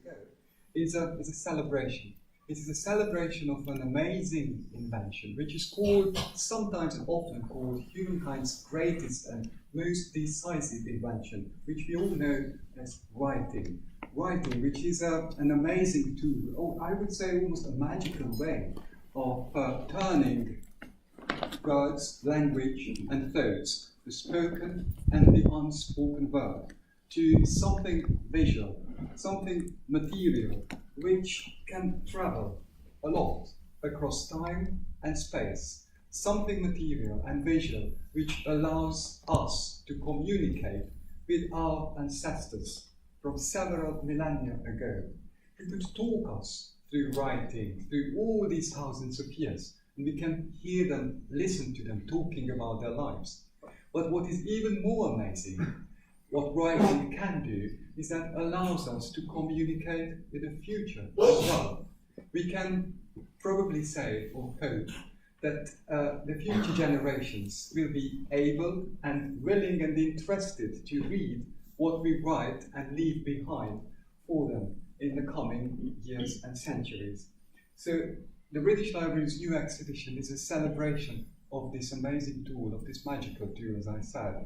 ago, is a celebration. It is a celebration of an amazing invention, which is called, sometimes and often called, humankind's greatest and most decisive invention, which we all know as writing. Writing, which is an amazing tool, or I would say almost a magical way of turning words, language, and thoughts, the spoken and the unspoken word, to something visual, something material, which can travel a lot across time and space. Something material and visual which allows us to communicate with our ancestors from several millennia ago, who could talk us through writing, through all these thousands of years, and we can hear them, listen to them, talking about their lives. But what is even more amazing, what writing can do, is that allows us to communicate with the future as well. We can probably say, or hope, that the future generations will be able and willing and interested to read what we write and leave behind for them in the coming years and centuries. So the British Library's new exhibition is a celebration of this amazing tool, of this magical tool, as I said.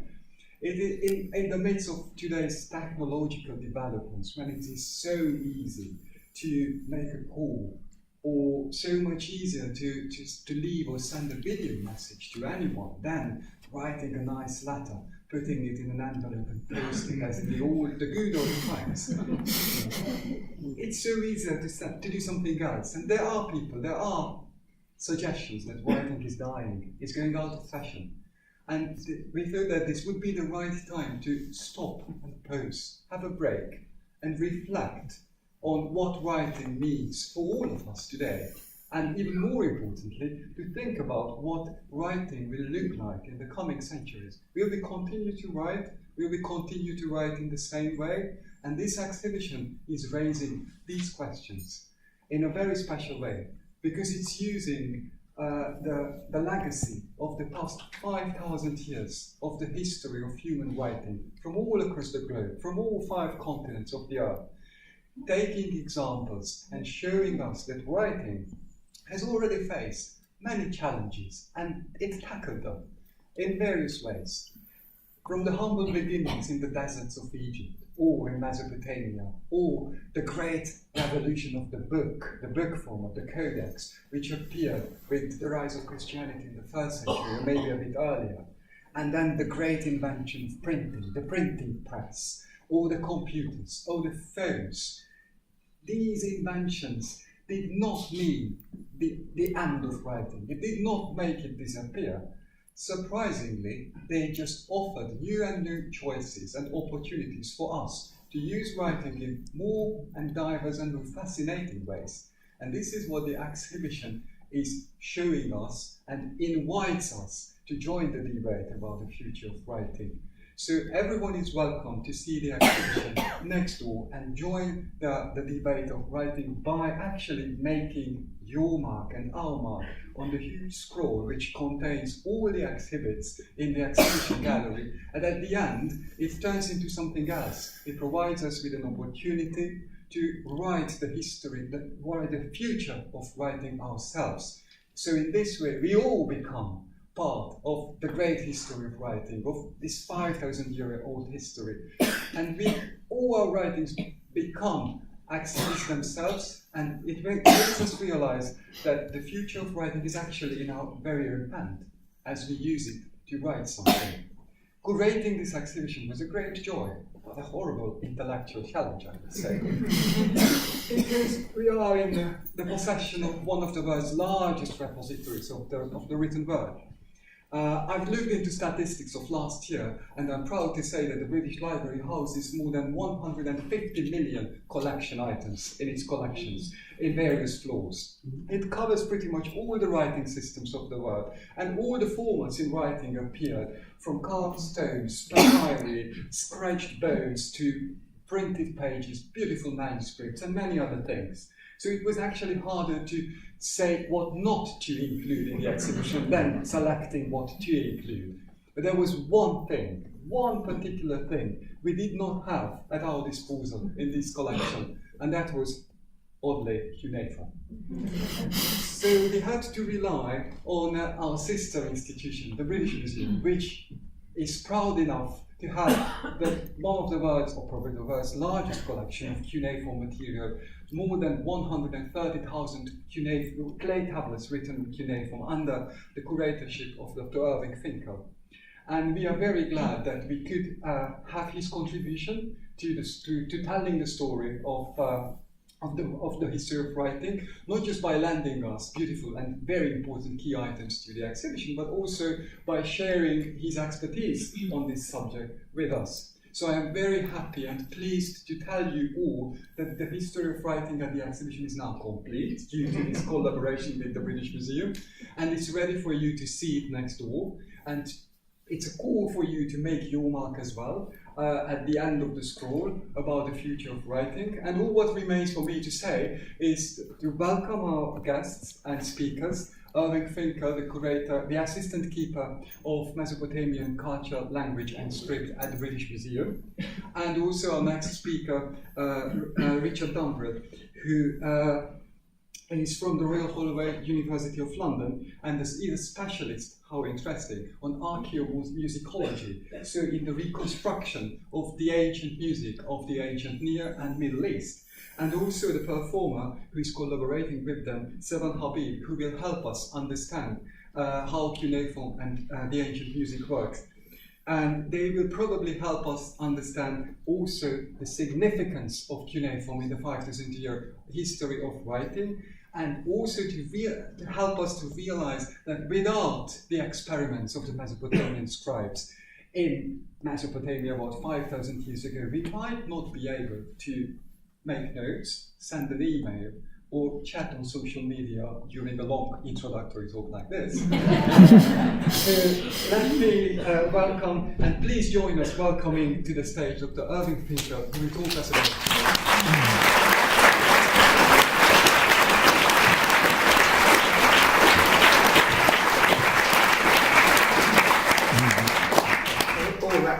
In the midst of today's technological developments, when it is so easy to make a call, or so much easier to leave or send a video message to anyone than writing a nice letter, putting it in an envelope and posting as in the good old times. It's so easier to do something else. And there are suggestions that writing is dying, it's going out of fashion. And we thought that this would be the right time to stop and pause, have a break, and reflect on what writing means for all of us today. And even more importantly, to think about what writing will look like in the coming centuries. Will we continue to write? Will we continue to write in the same way? And this exhibition is raising these questions in a very special way, because it's using the legacy of the past 5,000 years of the history of human writing from all across the globe, from all 5 continents of the earth, taking examples and showing us that writing has already faced many challenges, and it tackled them in various ways. From the humble beginnings in the deserts of Egypt, or in Mesopotamia, or the great revolution of the book form of the Codex, which appeared with the rise of Christianity in the 1st century, or maybe a bit earlier, and then the great invention of printing, the printing press, or the computers, or the phones. These inventions did not mean the end of writing. It did not make it disappear. Surprisingly, they just offered new and new choices and opportunities for us to use writing in more and diverse and more fascinating ways. And this is what the exhibition is showing us and invites us to join the debate about the future of writing. So everyone is welcome to see the exhibition next door and join the debate of writing by actually making your mark and our mark on the huge scroll which contains all the exhibits in the exhibition gallery. And at the end, it turns into something else. It provides us with an opportunity to write the history, write the future of writing ourselves. So in this way, we all become part of the great history of writing, of this 5,000-year-old history. And all our writings become exhibits themselves, and it makes us realize that the future of writing is actually in our very own hand, as we use it to write something. Curating this exhibition was a great joy, but a horrible intellectual challenge, I would say. Because we are in the possession of one of the world's largest repositories of the written word. I've looked into statistics of last year, and I'm proud to say that the British Library houses more than 150 million collection items in its collections in various floors. It covers pretty much all the writing systems of the world, and all the formats in writing appeared, from carved stones, papyri, scratched bones, to printed pages, beautiful manuscripts, and many other things. So it was actually harder to say what not to include in the exhibition than selecting what to include. But there was one thing, one particular thing, we did not have at our disposal in this collection, and that was, oddly, cuneiform. So we had to rely on our sister institution, the British Museum, which is proud enough to have one of the world's, or probably the world's largest collection of cuneiform material, more than 130,000 clay tablets written with cuneiform under the curatorship of Dr. Irving Finkel. And we are very glad that we could have his contribution to telling the story of the history of writing, not just by lending us beautiful and very important key items to the exhibition, but also by sharing his expertise on this subject with us. So I am very happy and pleased to tell you all that the history of writing at the exhibition is now complete due to this collaboration with the British Museum, and it's ready for you to see it next door. And it's a call for you to make your mark as well at the end of the scroll about the future of writing. And all what remains for me to say is to welcome our guests and speakers, Irving Finkel, the curator, the assistant keeper of Mesopotamian culture, language and script at the British Museum, and also our next speaker, Richard Dumbrill, who is from the Royal Holloway University of London and is a specialist, how interesting, on archaeomusicology, so in the reconstruction of the ancient music of the ancient Near and Middle East. And also the performer who is collaborating with them, Sévan Habib, who will help us understand how cuneiform and the ancient music works. And they will probably help us understand also the significance of cuneiform in the 5,000-year history of writing, and also to help us to realize that without the experiments of the Mesopotamian scribes in Mesopotamia about 5,000 years ago, we might not be able to make notes, send an email, or chat on social media during a long introductory talk like this. So let me welcome, and please join us welcoming to the stage Dr. Irving Finkel, who will talk us about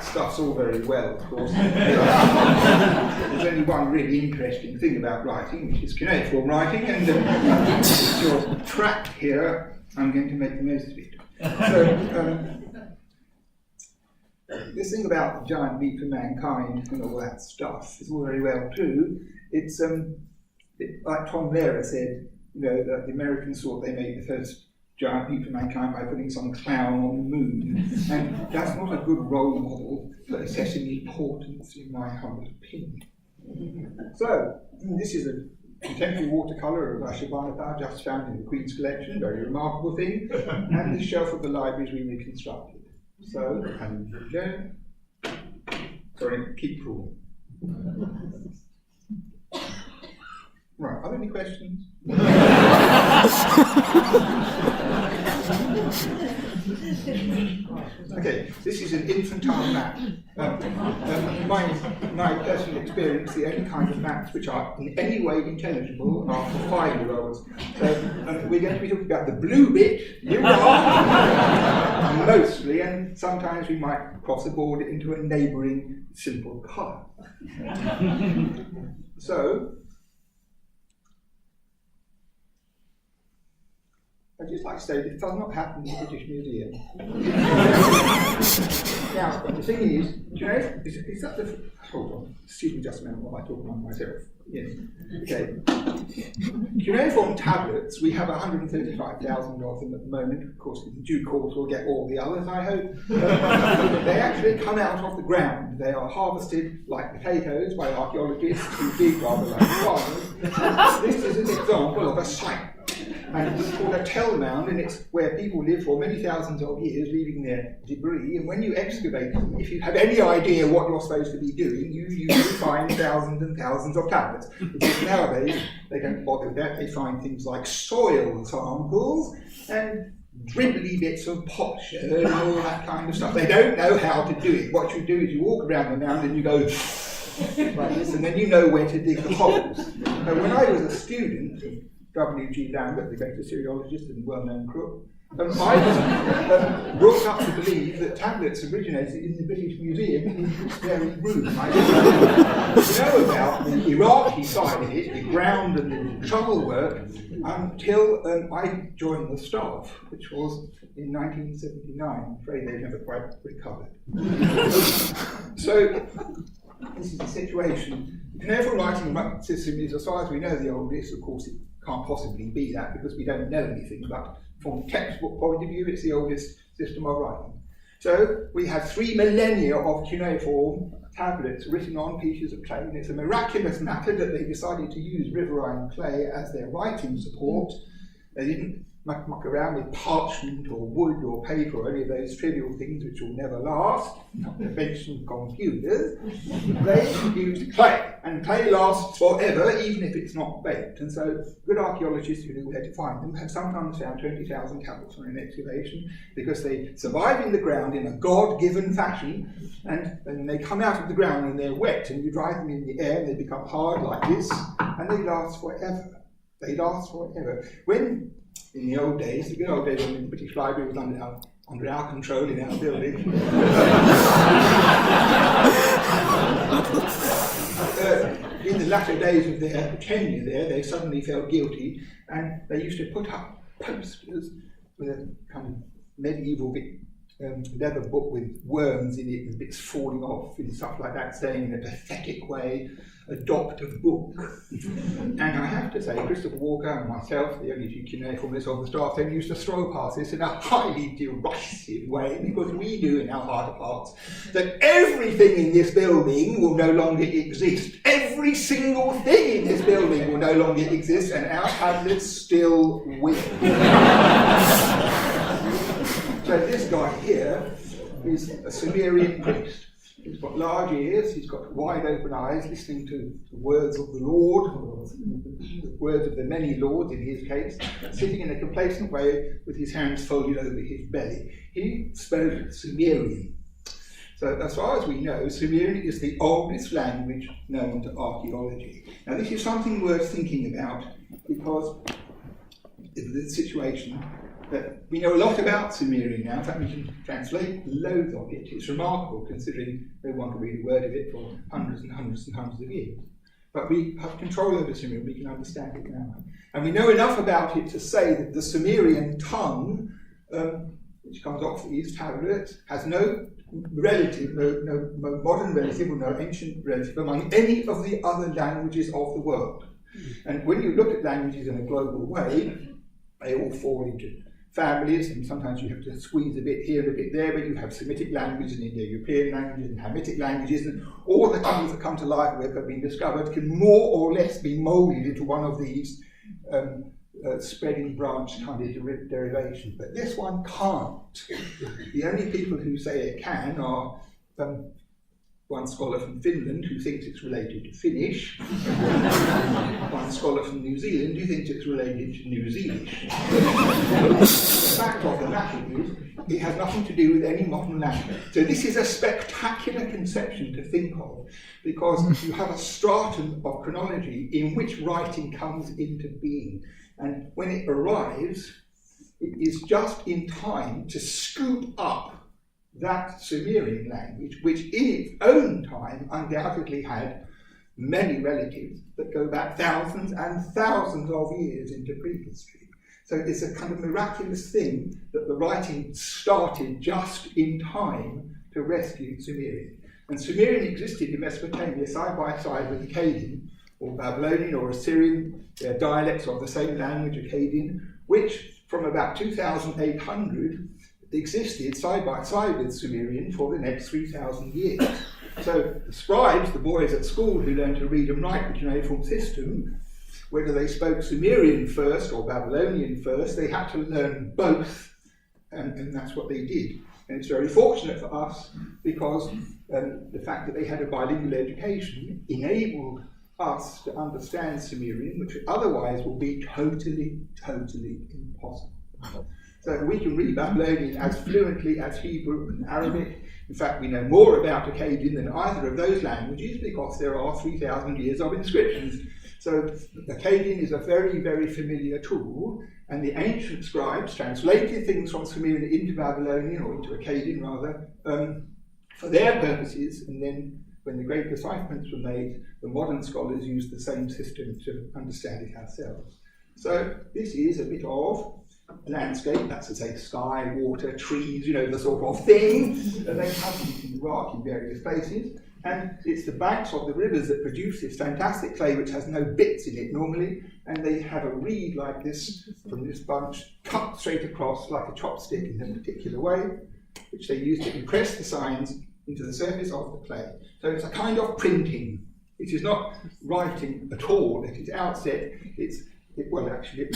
stuff's all very well, of course. There's only one really interesting thing about writing, which is cuneiform writing, and it's your track here. I'm going to make the most of it. So, this thing about the giant leap for mankind and all that stuff is all very well too. It's like Tom Lehrer said, you know, that the Americans thought they made the first giant leap for mankind by putting some clown on the moon, and that's not a good role model for assessing importance, in my humble opinion. So, this is a contemporary watercolour of Ashurbanipal, just found in the Queen's collection, very remarkable thing, and the shelf of the libraries we reconstructed. So, and here we go. Sorry, keep cool. Right, are there any questions? Okay, this is an infantile map. My personal experience, the only kind of maps which are in any way intelligible are for 5-year-olds. So we're going to be talking about the blue bit, mostly, and sometimes we might cross a border into a neighbouring simple colour. So, I'd just like to say this does not happen in the British Museum. Now, the thing is, do you know, is that the... Hold on, excuse me just a minute while I talk among myself. Yes, okay. Cuneiform tablets, we have 135,000 of them at the moment. Of course, in due course we'll get all the others, I hope. They actually come out of the ground. They are harvested like potatoes by archaeologists who dig rather like farmers. This is an example of a site. And it's called a tell mound, and it's where people live for many thousands of years, leaving their debris. And when you excavate them, if you have any idea what you're supposed to be doing, you usually find thousands and thousands of tablets. Because nowadays, they don't bother with that. They find things like soil samples and dribbly bits of potsherd and all that kind of stuff. They don't know how to do it. What you do is you walk around the mound and you go like this, and then you know where to dig the holes. Now, when I was a student, W.G. Lambert, the great Assyriologist and well-known crook, I was brought up to believe that tablets originated in the British Museum in this very room. I didn't know about the Iraqi side of it, the ground and the trouble work, until I joined the staff, which was in 1979. I'm afraid they never quite recovered. So, this is the situation. The cuneiform writing system is, as far as we know, the oldest. Of course, it can't possibly be that because we don't know anything, but from a textbook point of view, it's the oldest system of writing. So we have 3 millennia of cuneiform tablets written on pieces of clay, and it's a miraculous matter that they decided to use riverine clay as their writing support. They didn't muck around with parchment or wood or paper or any of those trivial things which will never last, not to mention computers. They used clay, and clay lasts forever even if it's not baked. And so good archaeologists who knew where to find them have sometimes found 20,000 tablets on an excavation because they survive in the ground in a God-given fashion, and then they come out of the ground and they're wet, and you dry them in the air and they become hard like this, and they last forever. They last forever. When in the old days, the good old days when the British Library was under our control in our building. In the latter days of their tenure there, they suddenly felt guilty, and they used to put up posters with a kind of medieval leather book with worms in it and bits falling off and stuff like that, saying in a pathetic way, adopt a book. And I have to say, Christopher Walker and myself, the only 2 cuneiformists on the staff, then used to throw past this in a highly derisive way, because we knew in our heart of hearts that everything in this building will no longer exist. Every single thing in this building will no longer exist, and our tablets still will. So this guy here is a Sumerian priest. He's got large ears, he's got wide open eyes, listening to the words of the Lord, or the words of the many lords in his case, sitting in a complacent way with his hands folded over his belly. He spoke Sumerian. So as far as we know, Sumerian is the oldest language known to archaeology. Now this is something worth thinking about, because of the situation that we know a lot about Sumerian now. In fact, we can translate loads of it. It's remarkable considering no one can read a word of it for hundreds and hundreds and hundreds of years. But we have control over Sumerian, we can understand it now. And we know enough about it to say that the Sumerian tongue, which comes off these tablets, has no relative, no modern relative or no ancient relative among any of the other languages of the world. And when you look at languages in a global way, they all fall into families, and sometimes you have to squeeze a bit here and a bit there, but you have Semitic languages and Indo-European languages and Hamitic languages, and all the tongues that come to light that have been discovered can more or less be moulded into one of these spreading branch kind of derivations. But this one can't. The only people who say it can are one scholar from Finland who thinks it's related to Finnish, one scholar from New Zealand who thinks it's related to New Zealish. The fact of the matter is, it has nothing to do with any modern language. So this is a spectacular conception to think of, because you have a stratum of chronology in which writing comes into being. And when it arrives, it is just in time to scoop up that Sumerian language, which in its own time undoubtedly had many relatives that go back thousands and thousands of years into prehistory. So it's a kind of miraculous thing that the writing started just in time to rescue Sumerian. And Sumerian existed in Mesopotamia side by side with Akkadian, or Babylonian, or Assyrian. They're dialects of the same language, Akkadian, which from about 2800 existed side by side with Sumerian for the next 3,000 years. So the scribes, the boys at school who learned to read and write the cuneiform system, whether they spoke Sumerian first or Babylonian first, they had to learn both, and that's what they did. And it's very fortunate for us because the fact that they had a bilingual education enabled us to understand Sumerian, which otherwise will be totally, totally impossible. So we can read Babylonian as fluently as Hebrew and Arabic. In fact, we know more about Akkadian than either of those languages because there are 3,000 years of inscriptions So Akkadian is a very, very familiar tool, and the ancient scribes translated things from Sumerian into Babylonian, or into Akkadian rather, for their purposes, and then when the great decipherments were made, the modern scholars used the same system to understand it ourselves. So this is a bit of a landscape, that's to say sky, water, trees, you know, the sort of thing, and they come from rock in various places. And it's the banks of the rivers that produce this fantastic clay which has no bits in it normally, and they have a reed like this from this bunch cut straight across like a chopstick in a particular way, which they use to impress the signs into the surface of the clay. So it's a kind of printing. It is not writing at all at its outset. Well, actually,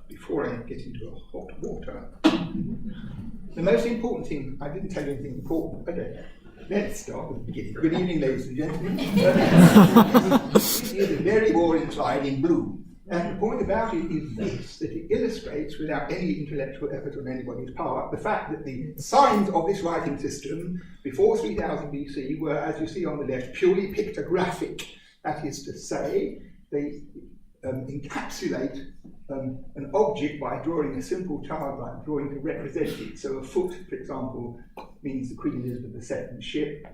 before I get into hot water, the most important thing, I didn't tell you anything important. Okay, let's start with the beginning. Good evening, ladies and gentlemen. This is a very boring slide in blue. And the point about it is this, that it illustrates, without any intellectual effort on anybody's part, the fact that the signs of this writing system before 3000 BC were, as you see on the left, purely pictographic. That is to say, they encapsulate an object by drawing a simple childlike drawing to represent it. So a foot, for example, means the Queen Elizabeth II ship,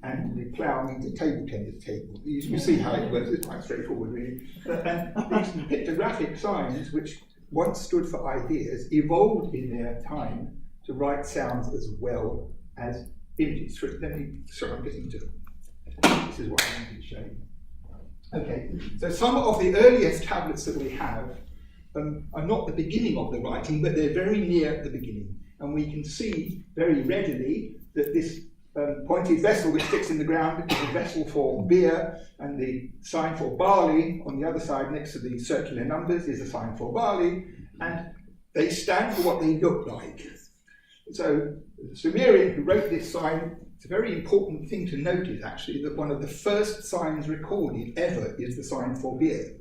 and the plough means a table tennis table. You see how it works, it's quite straightforward really. And these pictographic signs, which once stood for ideas, evolved in their time to write sounds as well as images. Sorry, I'm getting to this is what I wanted to show you. Okay, so some of the earliest tablets that we have are not the beginning of the writing, but they're very near the beginning. And we can see very readily that this pointed vessel which sticks in the ground is a vessel for beer, and the sign for barley on the other side next to the circular numbers is a sign for barley, and they stand for what they look like. So the Sumerian who wrote this sign, it's a very important thing to notice actually that one of the first signs recorded ever is the sign for beer.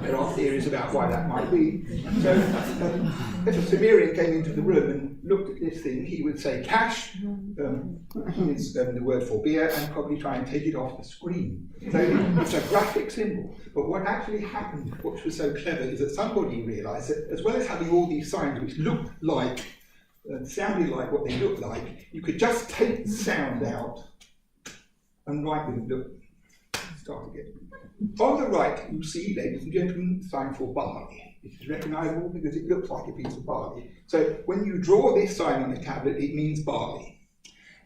There are theories about why that might be. So if a Sumerian came into the room and looked at this thing, he would say cash is the word for beer, and probably try and take it off the screen. So it's a graphic symbol. But what actually happened, which was so clever, is that somebody realised that as well as having all these signs which looked like, sounded like what they looked like, you could just take the sound out and write with them. Start again. On the right, you see, ladies and gentlemen, the sign for barley. It is recognisable because it looks like a piece of barley. So when you draw this sign on a tablet, it means barley.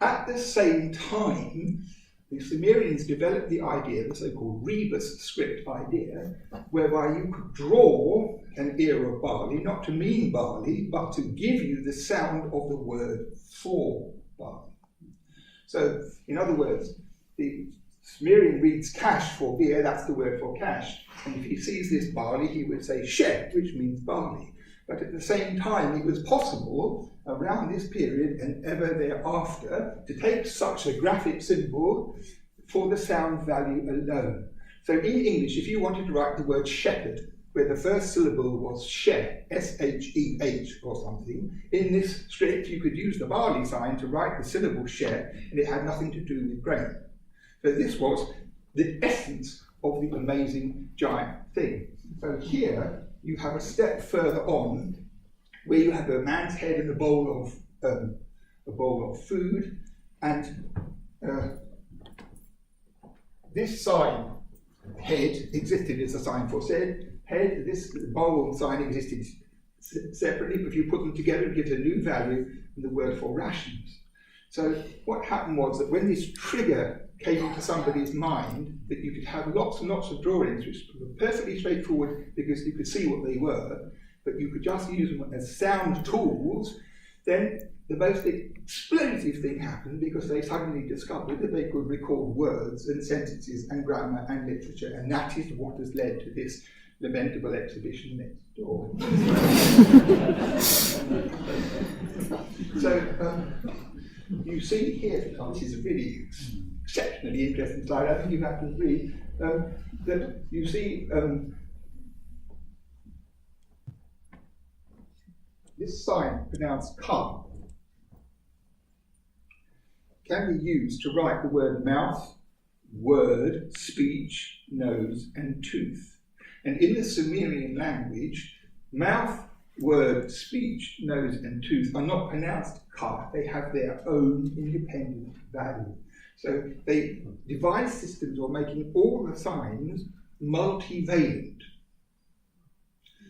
At the same time, the Sumerians developed the idea, the so-called rebus script idea, whereby you could draw an ear of barley, not to mean barley, but to give you the sound of the word for barley. So, in other words, the Sumerian reads cash for beer, that's the word for cash, and if he sees this barley, he would say shed, which means barley. But at the same time, it was possible around this period and ever thereafter to take such a graphic symbol for the sound value alone. So in English, if you wanted to write the word shepherd, where the first syllable was sheh, S-H-E-H or something, in this script you could use the barley sign to write the syllable sheh, and it had nothing to do with grain. So this was the essence of the amazing giant thing. So here you have a step further on where you have a man's head in a bowl of food, and this sign, head, existed as a sign for said head. This bowl sign existed separately, but if you put them together, it gives a new value in the word for rations. So what happened was that when this trigger came into somebody's mind, that you could have lots and lots of drawings which were perfectly straightforward because you could see what they were, but you could just use them as sound tools, then the most explosive thing happened because they suddenly discovered that they could record words and sentences and grammar and literature, and that is what has led to this lamentable exhibition next door. So you see here, this is a really exceptionally interesting slide, I think you have to agree, that you see this sign, pronounced ka, can be used to write the word mouth, word, speech, nose, and tooth. And in the Sumerian language, mouth, word, speech, nose, and tooth are not pronounced ka. They have their own independent value. So they devised systems of making all the signs multivalent.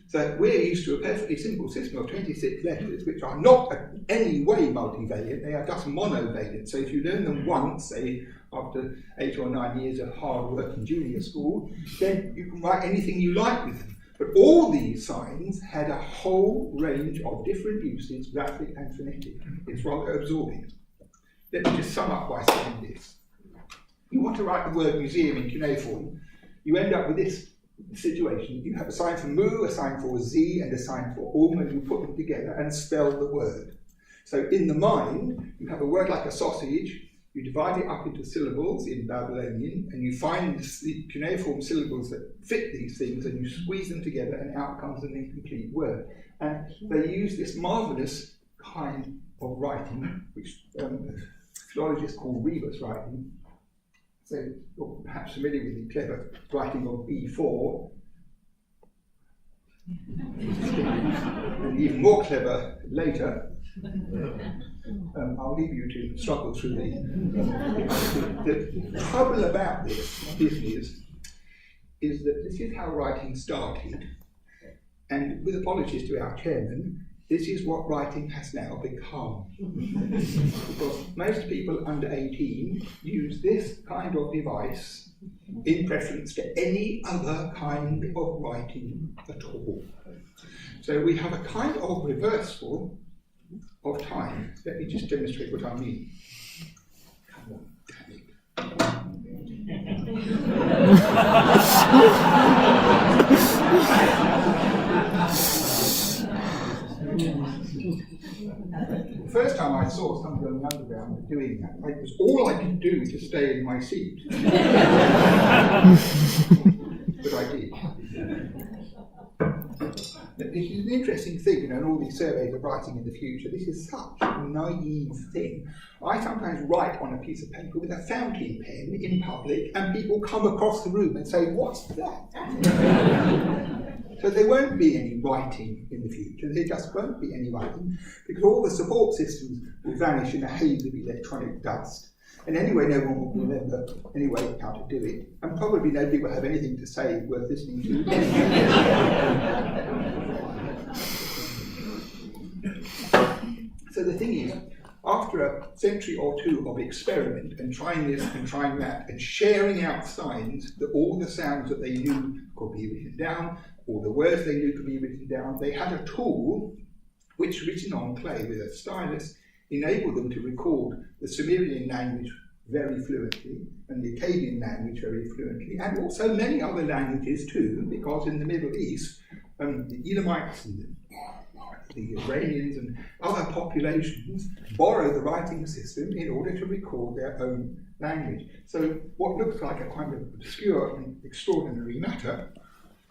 So we're used to a perfectly simple system of 26 letters, which are not in any way multivalent, they are just monovalent. So if you learn them once, say after 8 or 9 years of hard work in junior school, then you can write anything you like with them. But all these signs had a whole range of different uses, graphic and phonetic. It's rather absorbing. Let me just sum up by saying this. You want to write the word museum in cuneiform, you end up with this situation. You have a sign for mu, a sign for z, and a sign for and you put them together and spell the word. So in the mind, you have a word like a sausage, you divide it up into syllables in Babylonian, and you find the cuneiform syllables that fit these things, and you squeeze them together, and out comes an incomplete word. And they use this marvelous kind of writing, which philologists call rebus writing. So you're perhaps familiar with the clever writing of B4, and even more clever later. I'll leave you to struggle through the trouble about this business is that this is how writing started, and with apologies to our chairman, this is what writing has now become. Because most people under 18 use this kind of device in preference to any other kind of writing at all. So we have a kind of reversal of time. Let me just demonstrate what I mean. Come on, The first time I saw somebody on the underground doing that, it was all I could do to stay in my seat. But I did. This is an interesting thing, in all these surveys of writing in the future. This is such a naive thing. I sometimes write on a piece of paper with a fountain pen in public, and people come across the room and say, "What's that?" So there won't be any writing in the future. There just won't be any writing, because all the support systems will vanish in a haze of electronic dust. And anyway, no one will remember anyway how to do it. And probably nobody will have anything to say worth listening to. So the thing is, after a century or two of experiment and trying this and trying that and sharing out signs that all the sounds that they knew could be written down, all the words they knew could be written down, they had a tool which, written on clay with a stylus, enabled them to record the Sumerian language very fluently and the Akkadian language very fluently, and also many other languages too, because in the Middle East, the Elamites and the Iranians and other populations borrow the writing system in order to record their own language. So what looks like a kind of obscure and extraordinary matter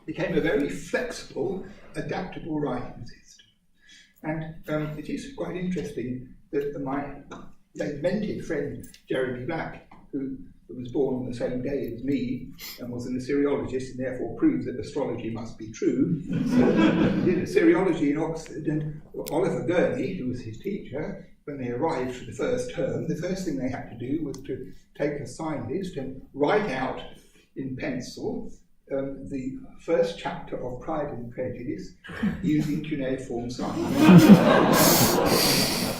became a very flexible, adaptable writing system. And it is quite interesting that my lamented friend Jeremy Black, who was born on the same day as me and was an Assyriologist and therefore proved that astrology must be true, did Assyriology in Oxford, and Oliver Gurney, who was his teacher, when they arrived for the first term, the first thing they had to do was to take a sign list and write out in pencil the first chapter of Pride and Prejudice using cuneiform signs.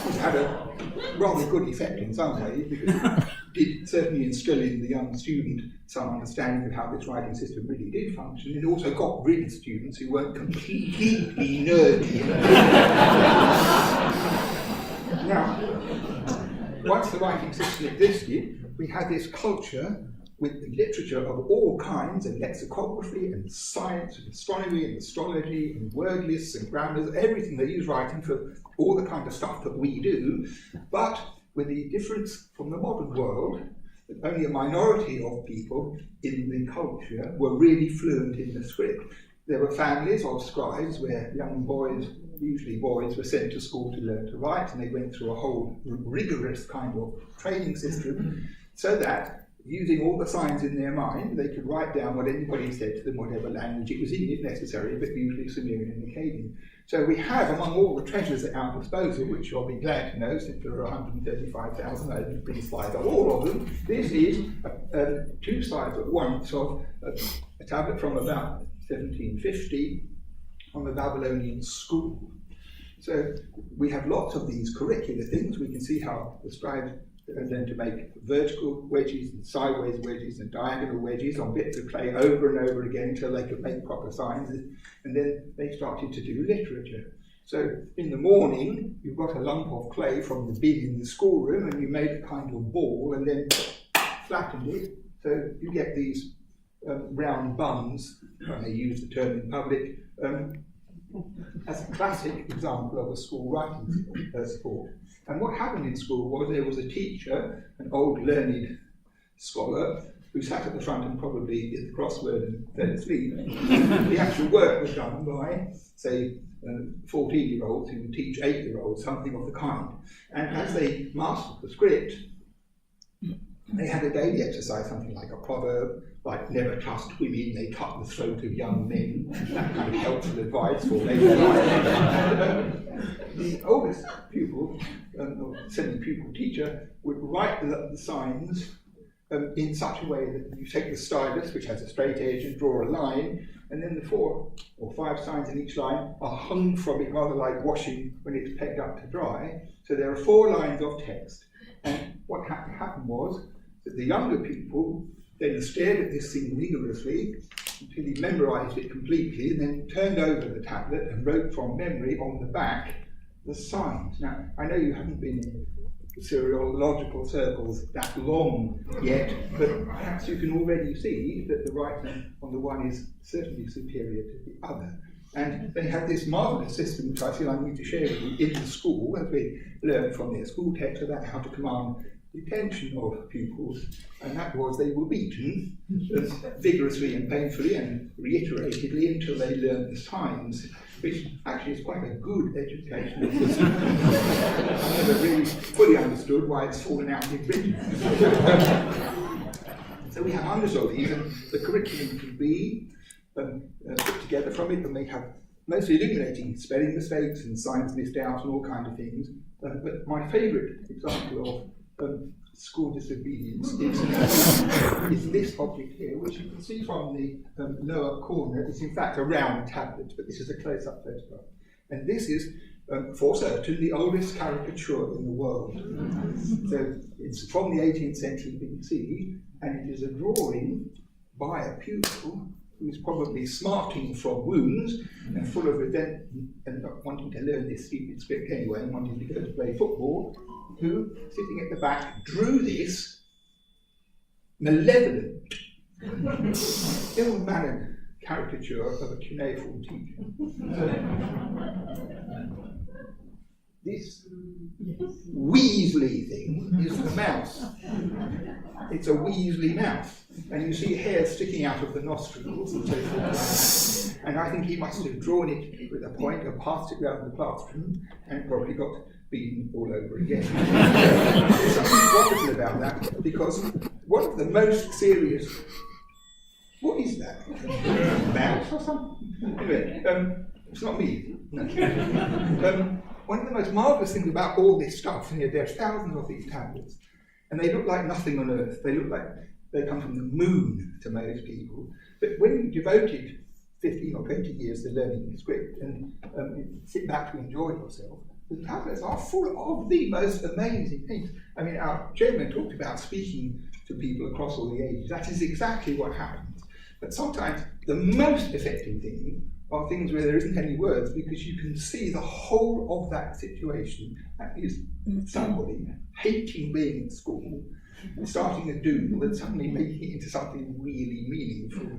It had a rather good effect in some ways, because it did certainly instill in the young student some understanding of how this writing system really did function. It also got rid of students who weren't completely nerdy. Now, once the writing system existed, we had this culture with literature of all kinds, and lexicography, and science, and astronomy, and astrology, and word lists, and grammars, everything they use writing for all the kind of stuff that we do, but with the difference from the modern world that only a minority of people in the culture were really fluent in the script. There were families of scribes where young boys, usually boys, were sent to school to learn to write, and they went through a whole rigorous kind of training system, so that using all the signs in their mind, they could write down what anybody said to them, whatever language it was in, if necessary, but usually Sumerian and Akkadian. So we have, among all the treasures at our disposal, which you'll be glad to know, since there are 135,000, I didn't bring slides of all of them, this is two slides at once of a tablet from about 1750 on the Babylonian school. So we have lots of these curricular things. We can see how the scribes learned to make vertical wedges and sideways wedges and diagonal wedges on bits of clay over and over again until they could make proper signs, and then they started to do literature. So in the morning, you've got a lump of clay from the bin in the schoolroom, and you made a kind of ball and then flattened it, so you get these round buns, when they use the term in public, as a classic example of a school writing sport. And what happened in school was there was a teacher, an old learned scholar, who sat at the front and probably did the crossword and fell asleep. The actual work was done by, say, 14-year-olds who would teach 8-year-olds, something of the kind. And as they mastered the script, they had a daily exercise, something like a proverb, like never trust women, they cut the throat of young men, that kind of helpful advice for later life. The oldest pupil, or semi-pupil teacher, would write the signs in such a way that you take the stylus, which has a straight edge, and draw a line, and then the 4 or 5 signs in each line are hung from it, rather like washing when it's pegged up to dry. So there are 4 lines of text. And what happened was that the younger people then stared at this thing rigorously until he memorized it completely, and then turned over the tablet and wrote from memory on the back the signs. Now, I know you haven't been in seriological circles that long yet, but perhaps you can already see that the writing on the one is certainly superior to the other. And they had this marvellous system, which I feel I need to share with you, in the school, as we learned from their school text about how to command the attention of pupils, and that was they were beaten as vigorously and painfully and reiteratedly until they learned the signs, which actually is quite a good educational system. I never really fully understood why it's fallen out in Britain. So we have hundreds of these, and the curriculum can be put together from it, and they have mostly illuminating spelling mistakes and signs missed out and all kinds of things. But my favourite example of school disobedience is this object here, which you can see from the lower corner. It's in fact a round tablet, but this is a close-up photograph. And this is, for certain, the oldest caricature in the world. So it's from the 18th century BC, and it is a drawing by a pupil who is probably smarting from wounds and full of resentment and not wanting to learn this stupid script anyway and wanting to go to play football, who, sitting at the back, drew this malevolent, ill-mannered caricature of a cuneiform teacher. This Weasley thing is the mouse. It's a Weasley mouse. And you see hair sticking out of the nostrils and so forth. And I think he must have drawn it with a pointer, passed it round the classroom, and probably got beaten all over again. There's something wonderful about that, because one of the most serious... What is that? Mouse or something? Anyway, it's not me. No. One of the most marvellous things about all this stuff, and there's thousands of these tablets, and they look like nothing on Earth. They look like they come from the moon to most people. But when you devoted 15 or 20 years to learning the script and sit back to enjoy yourself, the tablets are full of the most amazing things. I mean, our chairman talked about speaking to people across all the ages. That is exactly what happens. But sometimes the most affecting thing are things where there isn't any words, because you can see the whole of that situation. That is somebody hating being at school, starting a doodle, and suddenly making it into something really meaningful.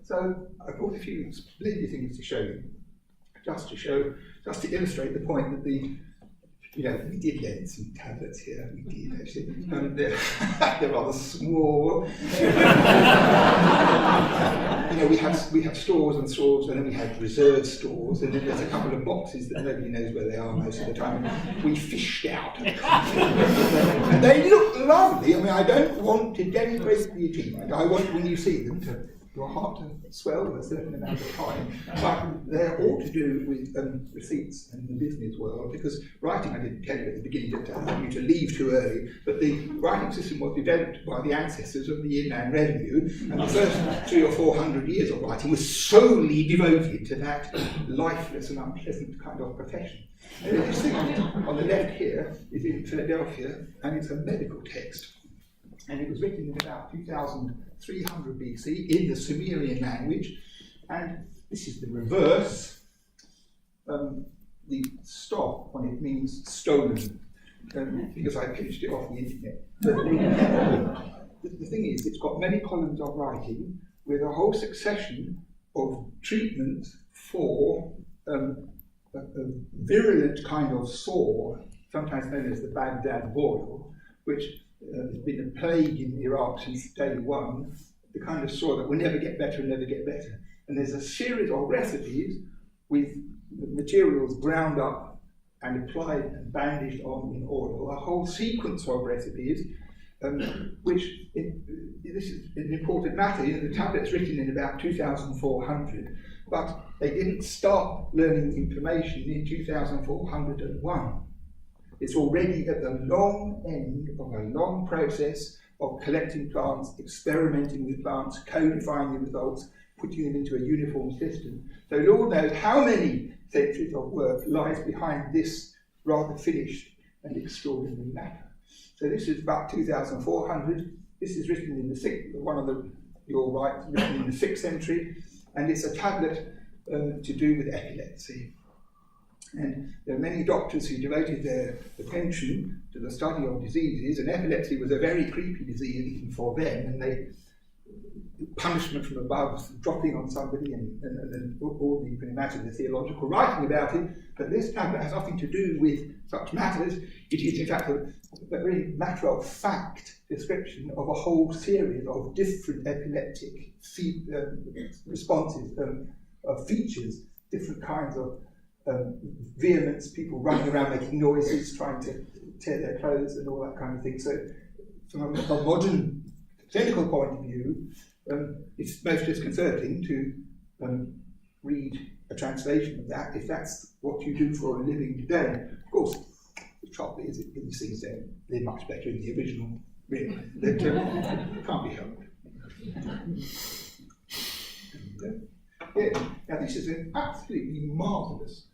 So I brought a few splendid things to show you, just to illustrate the point that we did lend some tablets here. We did actually. They're rather small. We have stores and stores, and then we have reserve stores, and then there's a couple of boxes that nobody knows where they are most of the time. We fished out. And they look lovely. I mean, I don't want to denigrate the achievement. I want, when you see them, your heart to swell a certain amount of time, but they're all to do with receipts and the business world, because writing, I didn't tell you at the beginning, to help you to leave too early, but the writing system was developed by the ancestors of the Inland Revenue, and the first 300 or 400 years of writing was solely devoted to that lifeless and unpleasant kind of profession. And this thing on the left here is in Philadelphia, and it's a medical text. And it was written in about 2300 BC in the Sumerian language. And this is the reverse. The stop on it means stolen, because I pinched it off the internet. The thing is, it's got many columns of writing with a whole succession of treatments for a virulent kind of sore, sometimes known as the Baghdad boil, which has been a plague in Iraq since day one, the kind of sore that will never get better and never get better. And there's a series of recipes with materials ground up and applied and bandaged on in oil, a whole sequence of recipes, which this is an important matter. You know, the tablet's written in about 2400, but they didn't start learning information in 2401. It's already at the long end of a long process of collecting plants, experimenting with plants, codifying the results, putting them into a uniform system. So Lord knows how many centuries of work lies behind this rather finished and extraordinary matter. So this is about 2400. This is written in the 6th, you're right, written in the 6th century, and it's a tablet to do with epilepsy. And there are many doctors who devoted their attention to the study of diseases, and epilepsy was a very creepy disease even for them, and punishment from above, dropping on somebody, and all you can imagine the theological writing about it. But this tablet has nothing to do with such matters. It is in fact a very matter of fact description of a whole series of different epileptic responses, features, different kinds of vehemence, people running around making noises, trying to tear their clothes and all that kind of thing. So from a modern clinical point of view, it's most disconcerting to read a translation of that, if that's what you do for a living today. Of course, the trouble is that these things, they're much better in the original, really. That can't be helped. Yeah. Now this is an absolutely marvellous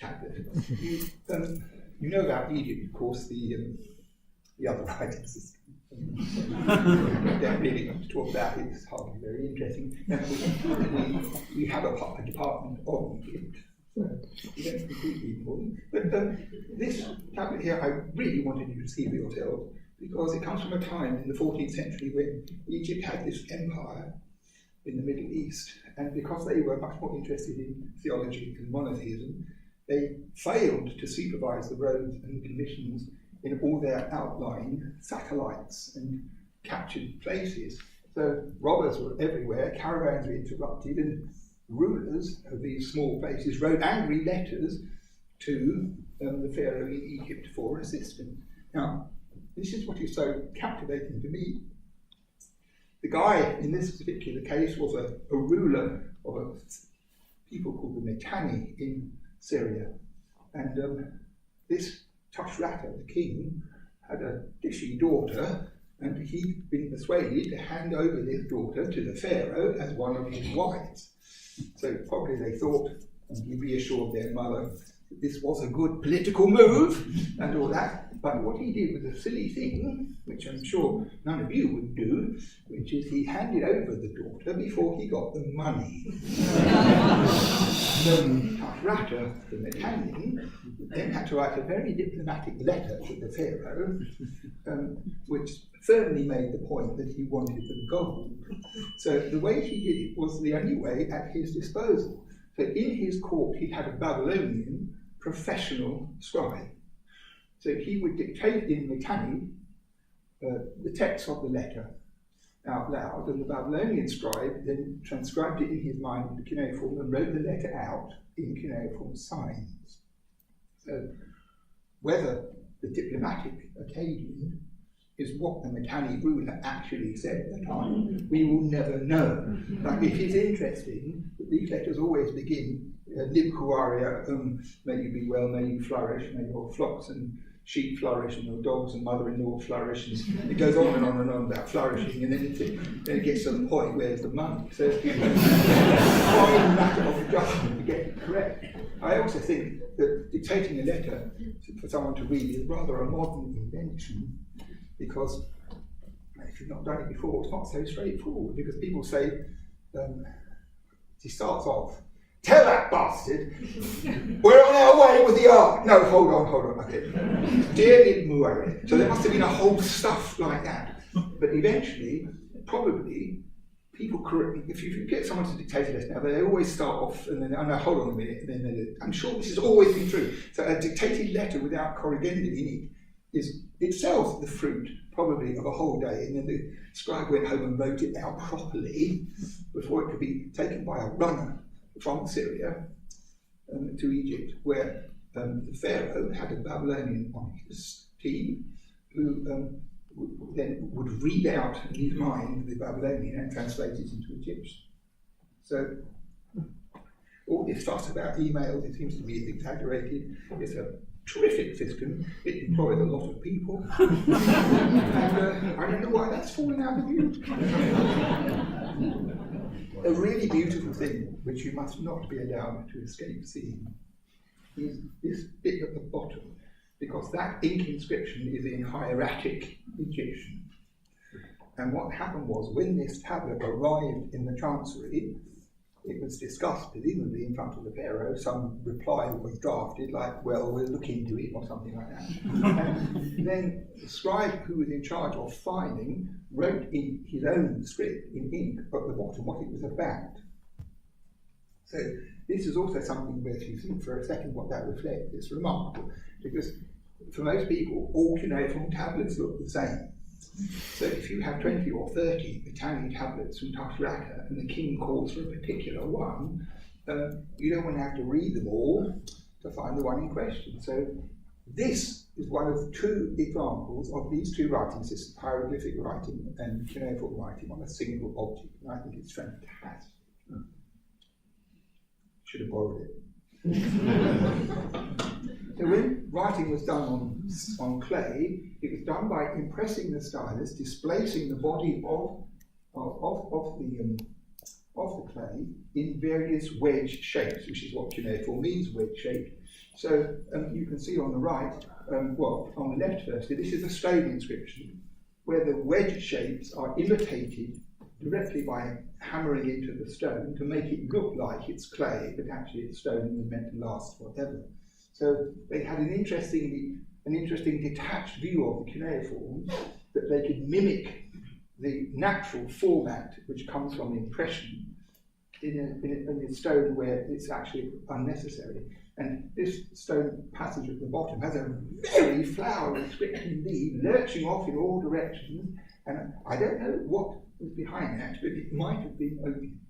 tablet. You know about Egypt, of course, the other writing system. I don't really want to talk about it, it's hardly very interesting. We have a department of Egypt, so we don't completely ignore them. But this tablet here, I really wanted you to see for yourself, because it comes from a time in the 14th century when Egypt had this empire in the Middle East, and because they were much more interested in theology and monotheism, they failed to supervise the roads and conditions in all their outlying satellites and captured places. So robbers were everywhere, caravans were interrupted, and rulers of these small places wrote angry letters to the Pharaoh in Egypt for assistance. Now, this is what is so captivating to me. The guy in this particular case was a ruler of a people called the Mitanni in Syria. And this Tushratta, the king, had a dishy daughter, and he'd been persuaded to hand over this daughter to the Pharaoh as one of his wives. So probably they thought, and he reassured their mother, that this was a good political move and all that. But what he did was a silly thing, which I'm sure none of you would do, which is he handed over the daughter before he got the money. Tushratta, the Italian, then had to write a very diplomatic letter to the Pharaoh, which firmly made the point that he wanted the gold. So the way he did it was the only way at his disposal. So in his court he had a Babylonian professional scribe. So he would dictate in Mitanni the text of the letter, out loud, and the Babylonian scribe then transcribed it in his mind into cuneiform and wrote the letter out in cuneiform signs. So whether the diplomatic Akkadian is what the Mitanni ruler actually said at the time, we will never know. But it is interesting that these letters always begin, Lib Kuaria, may you be well, may you flourish, may your flocks and sheep flourish, and your dogs and mother-in-law flourish, and it goes on and on and on about flourishing, and then it gets to the point where it's the money. So it's a fine matter of adjustment to get it correct. I also think that dictating a letter for someone to read is rather a modern invention, because if you've not done it before, it's not so straightforward, because people say, he starts off, tell that bastard, we're on our way with the ark. No, hold on, okay. Dear Lib Muare. So there must have been a whole stuff like that. But eventually, probably, people correctly, if you get someone to dictate a letter now, they always start off and then, oh no, hold on a minute, and then I'm sure this has always been true. So a dictated letter without corrigendum in it is itself the fruit, probably, of a whole day, and then the scribe went home and wrote it out properly before it could be taken by a runner from Syria to Egypt, where the Pharaoh had a Babylonian on his team who then would read out in his mind the Babylonian and translate it into Egyptian. So all this fuss about emails, it seems to me, is exaggerated. It's a terrific system. It employs a lot of people. And I don't know why that's fallen out of use. A really beautiful thing, which you must not be allowed to escape seeing, is this bit at the bottom, because that ink inscription is in hieratic Egyptian. And what happened was, when this tablet arrived in the chancery, it was discussed presumably in front of the Pharaoh. Some reply was drafted, like, well, we'll look into it, or something like that. And then the scribe who was in charge of filing wrote in his own script, in ink, at the bottom what it was about. So this is also something where, if you think for a second what that reflects, it's remarkable, because for most people, all cuneiform tablets look the same. So if you have 20 or 30 Italian tablets from Tafrata and the king calls for a particular one, you don't want to have to read them all to find the one in question. So this is one of two examples of these two writing systems, hieroglyphic writing and cuneiform writing, on a single object. And I think it's fantastic. Should have borrowed it. So when writing was done on clay, it was done by impressing the stylus, displacing the body of the clay in various wedge shapes, which is what cuneiform means, wedge shape. So you can see on the right, well, on the left firstly, this is a stone inscription, where the wedge shapes are imitated directly by hammering into the stone to make it look like it's clay, but actually it's stone and was meant to last forever. So they had an interesting detached view of the cuneiform, that they could mimic the natural format which comes from impression in a stone where it's actually unnecessary. And this stone passage at the bottom has a very flowery script indeed, lurching off in all directions, and I don't know what was behind that, but it might have been open.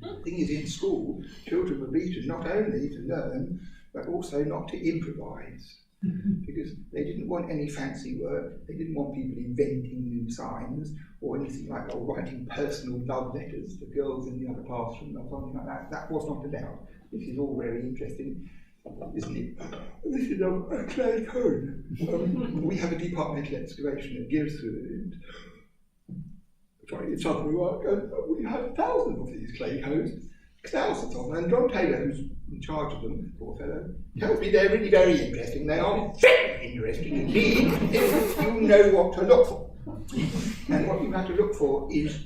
The thing is, in school, children were beaten not only to learn, but also not to improvise, because they didn't want any fancy work, they didn't want people inventing new signs, or anything like that, or writing personal love letters to girls in the other classroom, or something like that. That was not allowed. This is all very interesting, isn't it? This is a clay code. We have a departmental excavation at Guildford. Sorry, it's Southern work, and we have thousands of these clay codes, thousands of them, and John Taylor, who's in charge of them, poor fellow, tells me they're really very interesting. They are very interesting indeed, if you know what to look for. And what you have to look for is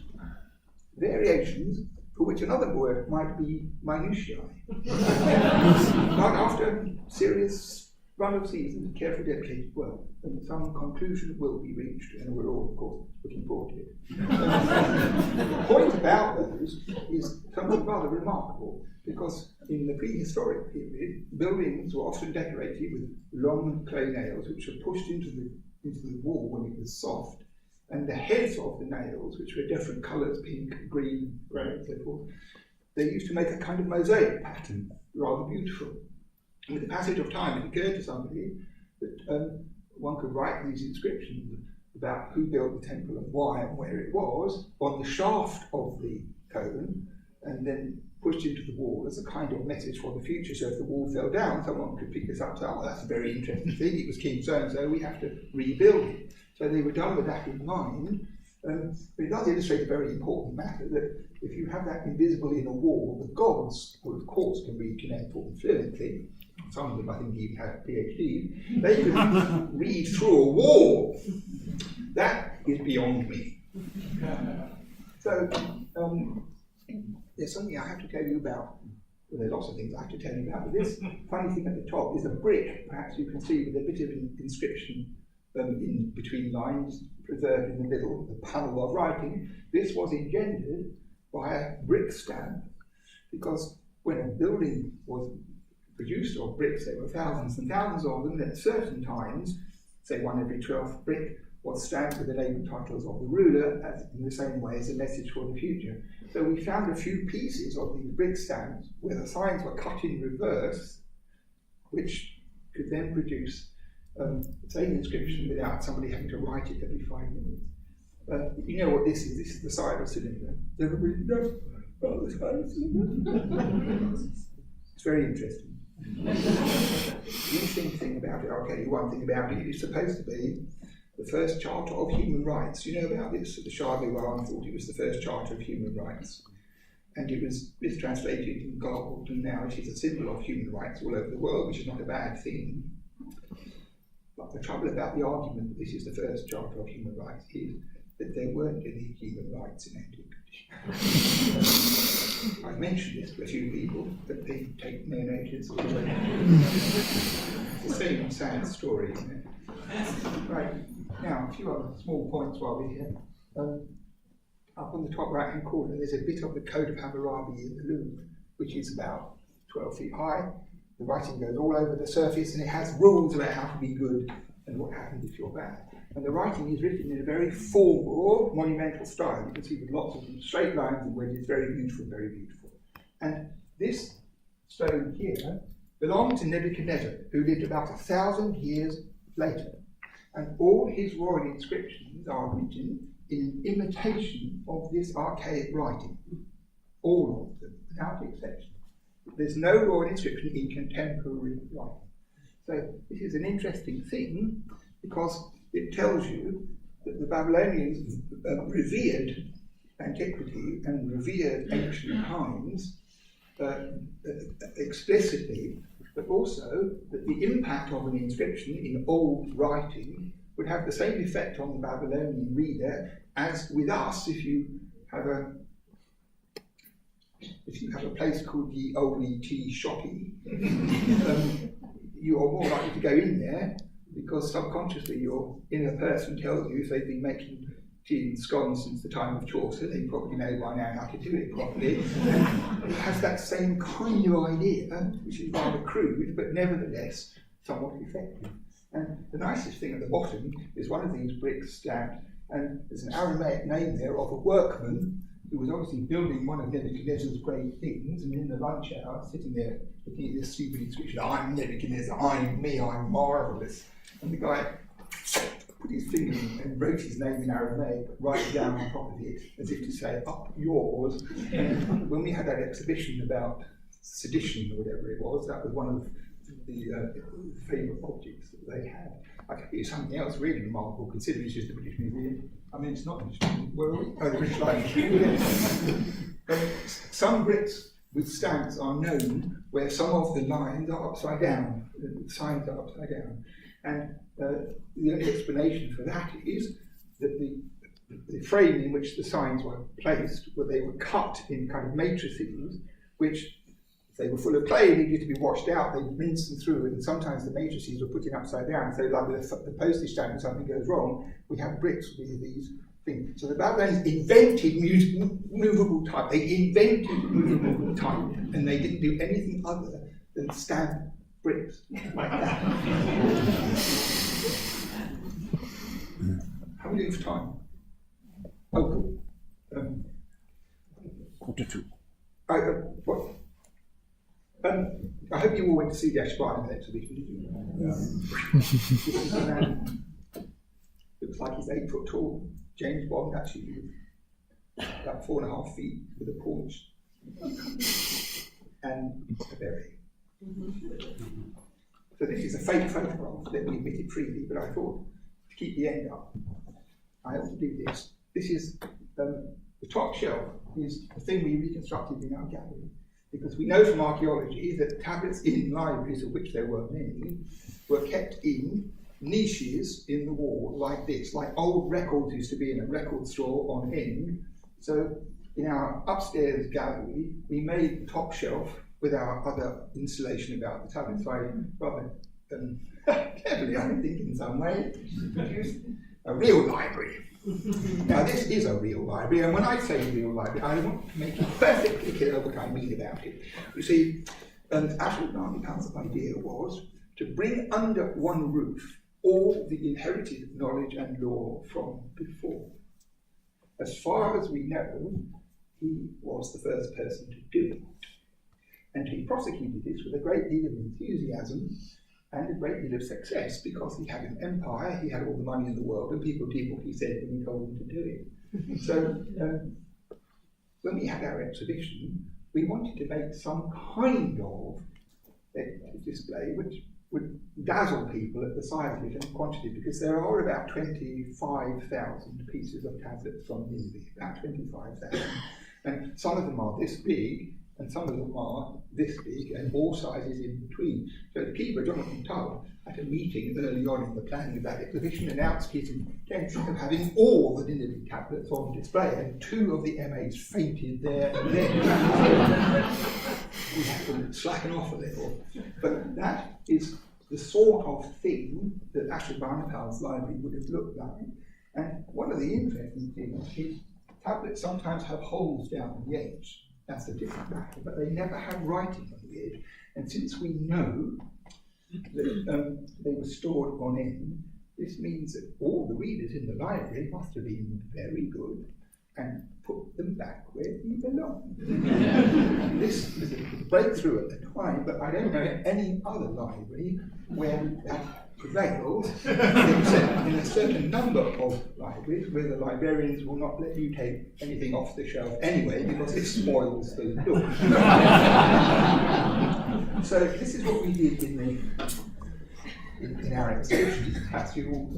variations for which another word might be minutiae. But after serious run of seasons of careful, dedicated work, and some conclusion will be reached, and we're all, of course, looking forward to it. The point about those is something rather remarkable, because in the prehistoric period, buildings were often decorated with long clay nails, which were pushed into the wall when it was soft, And the heads of the nails, which were different colours, pink, green, grey, and so forth, they used to make a kind of mosaic pattern, rather beautiful. And with the passage of time, it occurred to somebody that one could write these inscriptions about who built the temple and why and where it was on the shaft of the cone, and then pushed into the wall as a kind of message for the future. So if the wall fell down, someone could pick this up and say, oh, that's a very interesting thing, it was King so-and-so, we have to rebuild it. So they were done with that in mind. But it does illustrate a very important matter, that if you have that invisible in a wall, the gods, who of course can read cuneiform fluently, some of them I think even have PhDs, they could read through a wall. That is beyond me. So there's something I have to tell you about. Well, there are lots of things I have to tell you about, but this funny thing at the top is a brick, perhaps you can see, with a bit of an inscription in between lines, preserved in the middle, the panel of writing. This was engendered by a brick stamp, because when a building was produced of bricks, there were thousands and thousands of them, and at certain times, say one every 12th brick, was stamped with the name and titles of the ruler, as in the same way as a message for the future. So we found a few pieces of these brick stamps where the signs were cut in reverse, which could then produce the same inscription without somebody having to write it every 5 minutes. You know what this is? This is the side of a cylinder. Does everybody know about the side of a cylinder? It's very interesting. The interesting thing about it, I'll tell you one thing about it, it's supposed to be the first Charter of Human Rights. You know about this? The Shah of Iran thought it was the first Charter of Human Rights. And it was mistranslated and garbled, and now it is a symbol of human rights all over the world, which is not a bad thing. But the trouble about the argument that this is the first Charter of Human Rights is that there weren't any human rights in antiquity. I've mentioned this to a few people, but they take no notice. It's the same sad story, isn't it? Right, now a few other small points while we're here. Up on the top right hand corner, there's a bit of the Code of Hammurabi in the Louvre, which is about 12 feet high. The writing goes all over the surface, and it has rules about how to be good and what happens if you're bad. And the writing is written in a very formal, monumental style. You can see with lots of straight lines and wedges, very beautiful, very beautiful. And this stone here belongs to Nebuchadnezzar, who lived about 1,000 years later. And all his royal inscriptions are written in imitation of this archaic writing. All of them, without exception. There's no royal inscription in contemporary writing. So this is an interesting thing, because it tells you that the Babylonians revered antiquity and revered ancient times explicitly, but also that the impact of an inscription in old writing would have the same effect on the Babylonian reader as with us if you have a place called the Oldie Tea Shoppy. You are more likely to go in there because subconsciously your inner person tells you if they've been making tea and scones since the time of Chaucer, they probably know by now how to do it properly. And it has that same kind of idea, which is rather crude, but nevertheless somewhat effective. And the nicest thing at the bottom is one of these bricks stamped, and there's an Aramaic name there of a workman who was obviously building one of Nebuchadnezzar's great things, and in the lunch hour, sitting there looking at this stupid inscription, I'm Nebuchadnezzar, I'm me, I'm marvellous. And the guy put his finger in and wrote his name in Aramaic, right down on top of it, as if to say, up yours. And when we had that exhibition about sedition or whatever it was, that was one of the favourite objects that they had. I could do something else really remarkable, considering it's just the British Museum. I mean, it's not the British Museum. Where are we? Oh, the British Library. Some bricks with stamps are known where some of the lines are upside down, the signs are upside down. And the only explanation for that is that the frame in which the signs were placed, where they were cut in kind of matrices, which if they were full of clay, needed to be washed out, they'd rinse them through, and sometimes the matrices were put in upside down. So like with the postage stamp, if something goes wrong, we have bricks with these things. So the Babylonians invented movable type. They invented movable type, and they didn't do anything other than stamp bricks like that. How are we doing for time? Oh, Quarter two. What? I hope you all went to see the Ashburnham exhibition, did you? This is a man, looks like he's 8 foot tall. James Bond, actually, about 4.5 feet with a paunch and a berry. So this is a fake photograph, let me admit it freely, but I thought to keep the end up, I ought to do this. This is the top shelf is the thing we reconstructed in our gallery, because we know from archaeology that tablets in libraries, of which there were many, were kept in niches in the wall like this, like old records used to be in a record store on end. So in our upstairs gallery, we made the top shelf with our other installation about the tablets. So I rather cleverly, I think, in some way, produced a real library. Now, this is a real library, and when I say real library, I want to make it perfectly clear what I mean about it. You see, Ashurbanipal's idea was to bring under one roof all the inherited knowledge and lore from before. As far as we know, he was the first person to do it. And he prosecuted this with a great deal of enthusiasm and a great deal of success, because he had an empire, he had all the money in the world, and people did what he said when he told them to do it. So when we had our exhibition, we wanted to make some kind of display which would dazzle people at the size of it and quantity, because there are about 25,000 pieces of tablets from Nineveh, about 25,000. And some of them are this big, and some of them are this big, and all sizes in between. So the keeper, Jonathan Tubb, at a meeting early on in the planning of that exhibition, announced his intention of having all the Nineveh tablets on display, and 2 of the MAs fainted there and then. We had to slacken off a little. But that is the sort of thing that Ashurbanipal's library would have looked like. And one of the interesting things is tablets sometimes have holes down the edge. That's a different matter, but they never have writing on the edge. And since we know that they were stored on end, this means that all the readers in the library must have been very good and put them back where they belong. This was a breakthrough at the time, but I don't know any other library where that prevails, except in a certain number of libraries where the librarians will not let you take anything off the shelf anyway, because it spoils the look. So this is what we did in our exhibition. Perhaps you all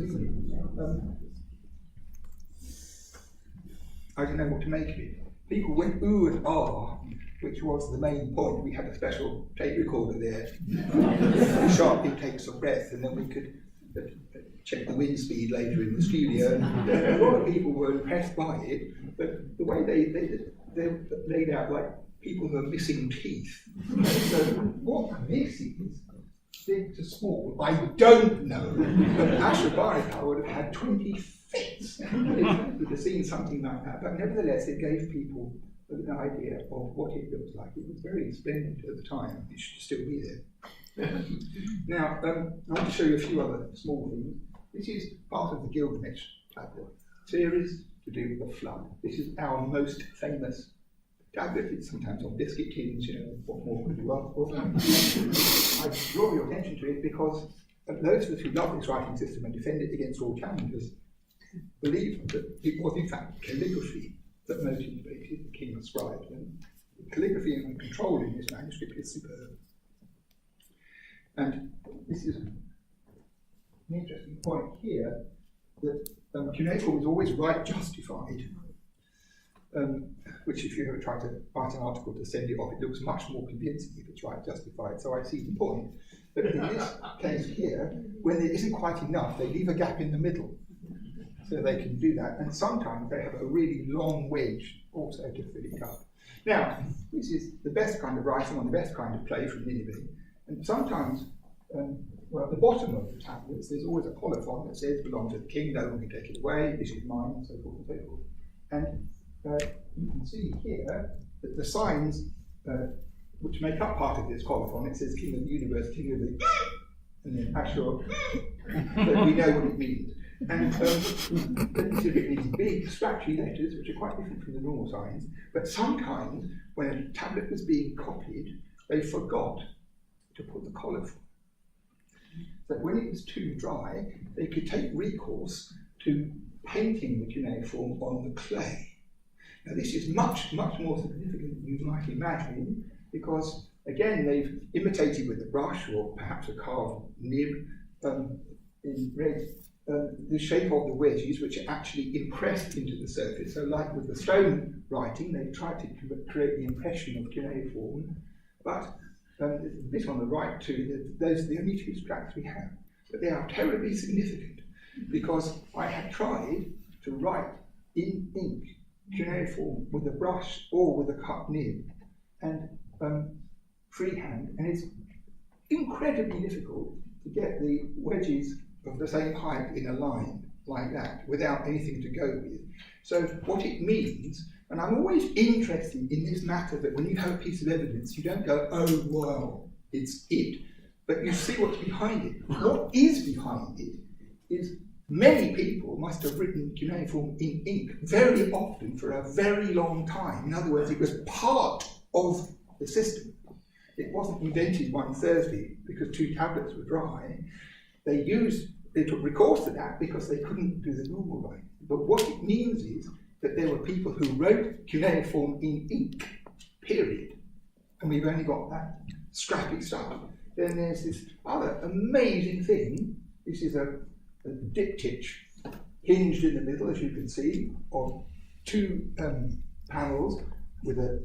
I don't know what to make of it. People went ooh and ah, which was the main point. We had a special tape recorder there, sharp intakes of breath, and then we could check the wind speed later in the studio. A lot of people were impressed by it, but the way they laid out like people who are missing teeth. So what this is, big to small, I don't know. But Ashurbanipal would have had 20 fits if you'd have seen something like that. But nevertheless, it gave people an idea of what it looked like. It was very splendid at the time. It should still be there. Now, I want to show you a few other small things. This is part of the Gilgamesh tablet series to do with the flood. This is our most famous tablet. It's sometimes on biscuit tins, you know, what more could you ask for? I draw your attention to it because those of us who love this writing system and defend it against all challenges believe that it was in fact calligraphy that motivated the king of scribes. And calligraphy and control in this manuscript is superb. And this is an interesting point here, that cuneiform is always right justified, which if you ever try to write an article to send it off, it looks much more convincing if it's right justified, so I see the point. But in this case here, when there isn't quite enough, they leave a gap in the middle, so they can do that, and sometimes they have a really long wedge also to fill it up. Now, this is the best kind of writing on the best kind of play from Nineveh, and sometimes, well, at the bottom of the tablets, there's always a colophon that says, belong to the king, no one can take it away, this is mine, and so forth and so forth. And you can see here that the signs which make up part of this colophon, it says king of the universe, king of the, and then Ashur, but we know what it means. And these are written in big, scratchy letters, which are quite different from the normal signs. But sometimes, when a tablet was being copied, they forgot to put the colophon. So when it was too dry, they could take recourse to painting the cuneiform on the clay. Now this is much, much more significant than you might imagine, because again they've imitated with a brush or perhaps a carved nib in red the shape of the wedges, which are actually impressed into the surface. So like with the stone writing, they've tried to create the impression of cuneiform, but there's a bit on the right too, those are the only two scraps we have. But they are terribly significant, because I had tried to write in ink cuneiform with a brush or with a cut nib and freehand, and it's incredibly difficult to get the wedges of the same height in a line like that without anything to go with. So what it means, and I'm always interested in this matter that when you have a piece of evidence, you don't go, oh, well, it's it, but you see what's behind it. What is behind it is many people must have written cuneiform in ink very often for a very long time. In other words, it was part of the system. It wasn't invented one Thursday because 2 tablets were dry. They took recourse to that because they couldn't do the normal writing. But what it means is that there were people who wrote cuneiform in ink, period. And we've only got that scrappy stuff. Then there's this other amazing thing. This is a diptych hinged in the middle, as you can see, of 2 panels with a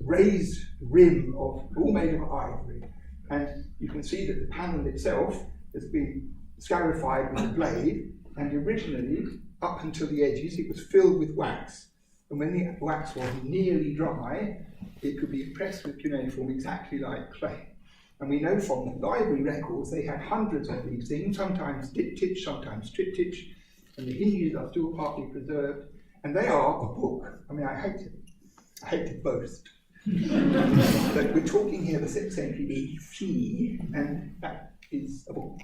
raised rim of all made of ivory. And you can see that the panel itself has been scarified with a blade, and originally, up until the edges, it was filled with wax. And when the wax was nearly dry, it could be impressed with cuneiform exactly like clay. And we know from the library records they had hundreds of these things, sometimes diptych, sometimes triptych, and the hinges are still partly preserved, and they are a book. I mean, I hate to boast, but we're talking here the 6th century BC, and that is a book.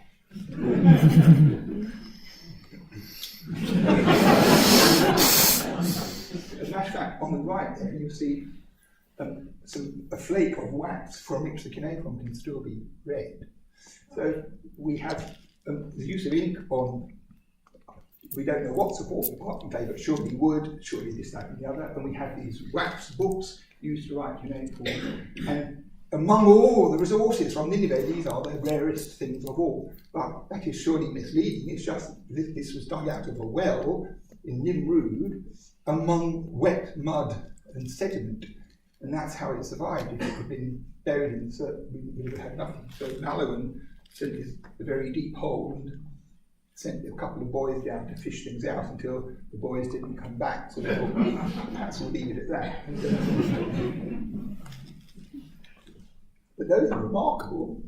As a matter of fact, on the right there you see a flake of wax from which the cuneiform can still be read. So we have the use of ink on, we don't know what support the part can play, but surely wood, surely this, that, and the other. And we have these wax books used to write cuneiform. And among all the resources from Nineveh, these are the rarest things of all. But that is surely misleading. It's just this was dug out of a well in Nimrud among wet mud and sediment. And that's how it survived. If it had been buried in the dirt, we would have had nothing. So Malawan sent a very deep hole and sent a couple of boys down to fish things out until the boys didn't come back. So they thought, perhaps we'll leave it at that. But those are remarkable.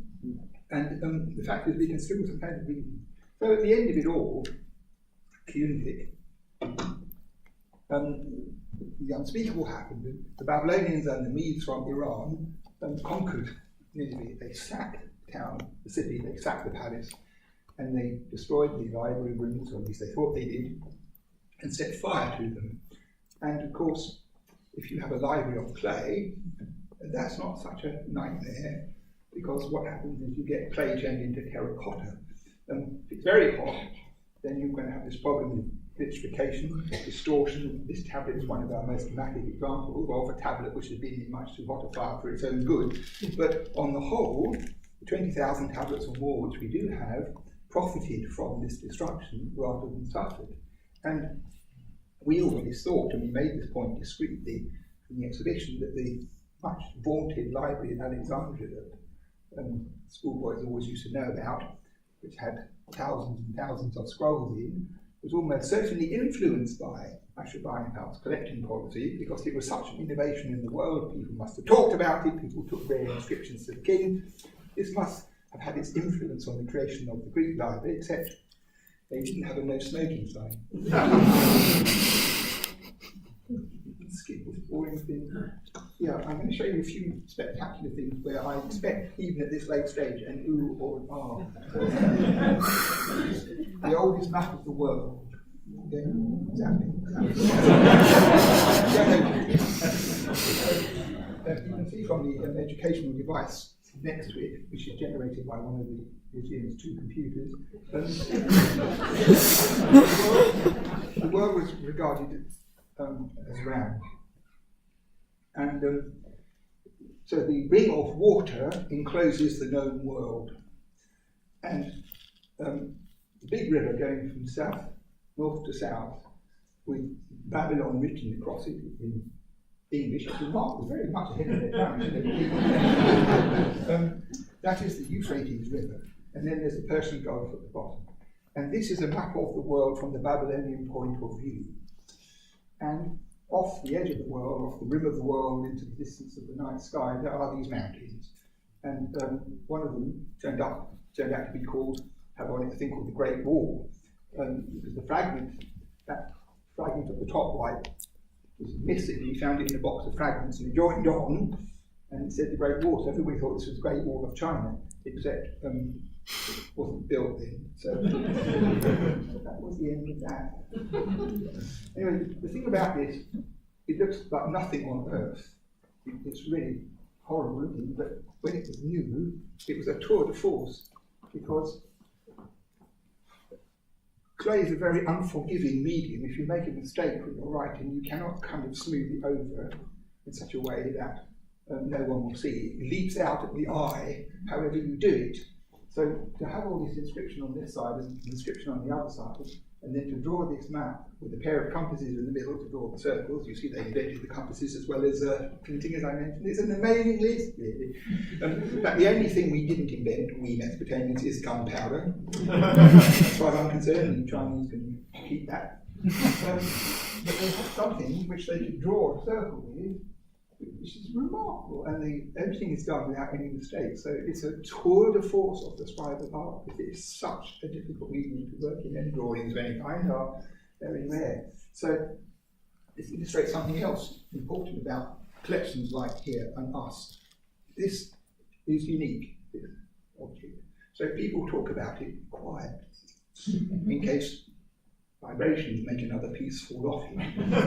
And the fact is we can still some kind of reading. So at the end of it all, Cuneific, the unspeakable happened. The Babylonians and the Medes from Iran conquered Nineveh. They sacked the town, the city, they sacked the palace, and they destroyed the library rooms, or at least they thought they did, and set fire to them. And of course, if you have a library of clay, that's not such a nightmare, because what happens is you get clay turned into terracotta. And if it's very hot, then you're going to have this problem with vitrification, distortion. This tablet is one of our most dramatic examples of a tablet which has been in much too hot a fire for its own good. But on the whole, the 20,000 tablets or more which we do have profited from this destruction rather than suffered. And we always thought, and we made this point discreetly in the exhibition, that the much vaunted library in Alexandria that schoolboys always used to know about, which had thousands and thousands of scrolls in, was almost certainly influenced by Ashurbanipal's collecting policy, because it was such an innovation in the world. People must have talked about it, people took rare inscriptions to the king. This must have had its influence on the creation of the Greek library, except they didn't have a no smoking sign. Skip this boring thing. Yeah, I'm going to show you a few spectacular things where I expect, even at this late stage, an ooh or an ah. The oldest map of the world. Yeah, exactly. You can see from the educational device next to it, which is generated by one of the museum's two computers, the world was regarded as round. And so the ring of water encloses the known world. And the big river going from north to south, with Babylon written across it in English, which was very much ahead of their time. That is the Euphrates River. And then there's the Persian Gulf at the bottom. And this is a map of the world from the Babylonian point of view. And off the edge of the world, off the rim of the world, into the distance of the night sky, there are these mountains. And one of them turned out to be called, have on it a thing called the Great Wall. Because the fragment, that fragment at the top right, was missing. We found it in a box of fragments and we joined on, and it said the Great Wall. So everybody thought this was the Great Wall of China, except it wasn't built then. So that was the end of that. Anyway, the thing about this, it looks like nothing on Earth. It's really horrible looking, but when it was new, it was a tour de force, because clay is a very unforgiving medium. If you make a mistake when you're writing, you cannot kind of smooth it over in such a way that no one will see it. It leaps out at the eye, however you do it. So to have all this inscription on this side and inscription on the other side, and then to draw this map with a pair of compasses in the middle to draw the circles, you see they invented the compasses as well as printing, as I mentioned. It's an amazing list, really. But the only thing we didn't invent, we Mesopotamians, is gunpowder. As far as I'm concerned, the Chinese can keep that. But they had something which they could draw a circle with, which is remarkable, and everything is done without any mistakes. So it's a tour de force of the scribal art. It is such a difficult medium to work in, and drawings of any kind are very rare. So this illustrates something else important about collections like here and us. This is unique, this object. So people talk about it quietly, in case vibrations make another piece fall off it.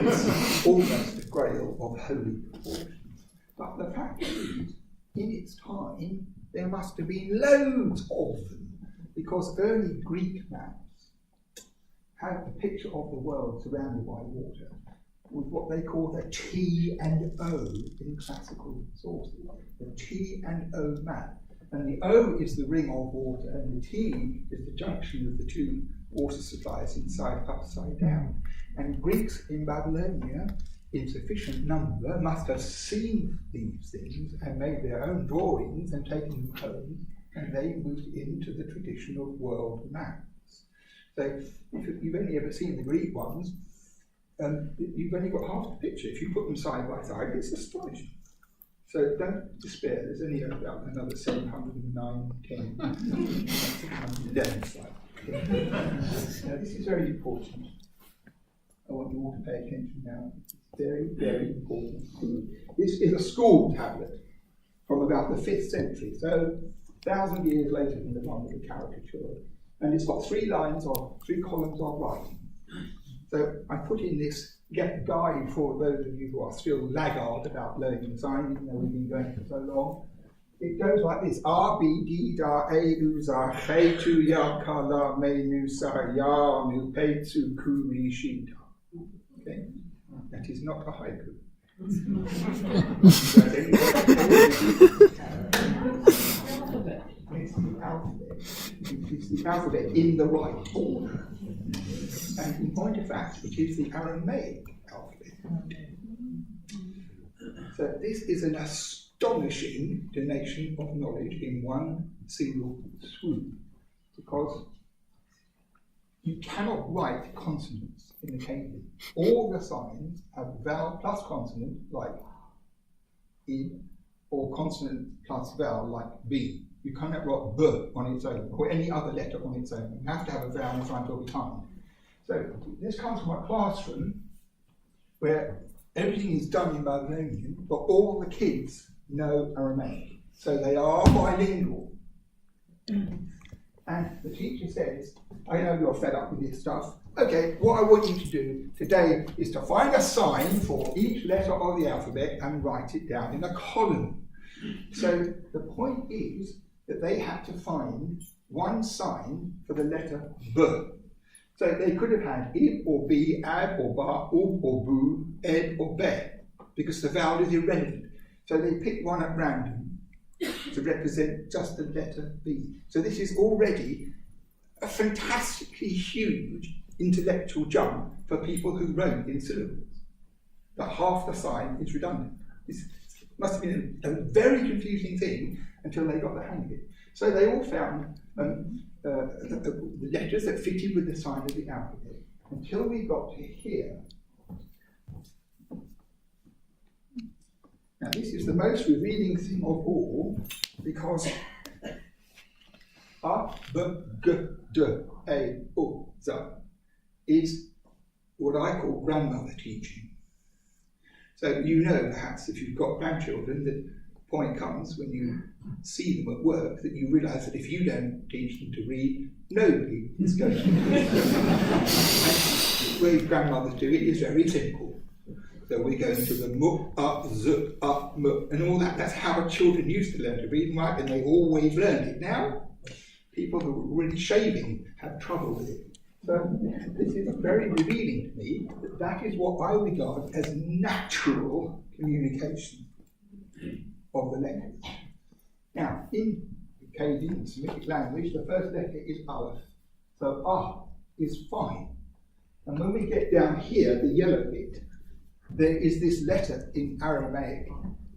It's almost a grail of holy proportions. But the fact is, in its time, there must have been loads of them, because early Greek maps had a picture of the world surrounded by water with what they call the T and O in classical sources. The T and O map. And the O is the ring of water, and the T is the junction of the two water supplies inside, upside down. And Greeks in Babylonia, in sufficient number, must have seen these things and made their own drawings and taken them home, and they moved into the traditional world maps. So if you've only ever seen the Greek ones, you've only got half the picture. If you put them side by side, it's astonishing. So don't despair, there's only about another 709, 10, 611 slides. Now this is very important. I want you all to pay attention now. Very, very important. This is a school tablet from about the 5th century, so 1,000 years later than the one with the caricature. And it's got 3 columns of writing. So I put in this guide for those of you who are still laggard about learning the sign, even though we've been going for so long. It goes like this: R, B, D, Da, A, U, Za, Che, Tu, Ya, Ka, La, Me, Nu, Sa, Ya, Nu, Pe, Tsu, Ku, Ri, Shi, Ta. Okay? That is not a haiku. It's the alphabet. It's the alphabet in the right order. And in point of fact, it is the Aramaic alphabet. So this is an astonishing donation of knowledge in one single swoop, because you cannot write consonants in the Cambridge. All the signs have vowel plus consonant, like E, or consonant plus vowel, like B. You cannot write B on its own, or any other letter on its own. You have to have a vowel in front all the time. So this comes from a classroom where everything is done in Babylonian, but all the kids know Aramaic. So they are bilingual. And the teacher says, I know you're fed up with this stuff. Okay, what I want you to do today is to find a sign for each letter of the alphabet and write it down in a column. So the point is that they had to find one sign for the letter B. So they could have had ib or b, ab or ba, ub or boo, ed or be, because the vowel is irrelevant. So they picked one at random to represent just the letter B. So this is already a fantastically huge intellectual jump for people who wrote in syllables. That half the sign is redundant. This must have been a very confusing thing until they got the hang of it. So they all found the letters that fitted with the sign of the alphabet until we got to here. Now this is the most revealing thing of all, because A, B, G, D, A, U, Z is what I call grandmother teaching. So you know perhaps if you've got grandchildren that the point comes when you see them at work that you realise that if you don't teach them to read, nobody is going to teach them. And the way grandmothers do it is very simple. So we go into the mu, up, z, up, mu, and all that. That's how children used to learn to read and write, and they always learned it. Now, people who are really shaving have trouble with it. So this is very revealing to me that that is what I regard as natural communication of the language. Now, in Akkadian Semitic language, the first letter is Aleph. So Ah is fine. And when we get down here, the yellow bit, there is this letter in Aramaic,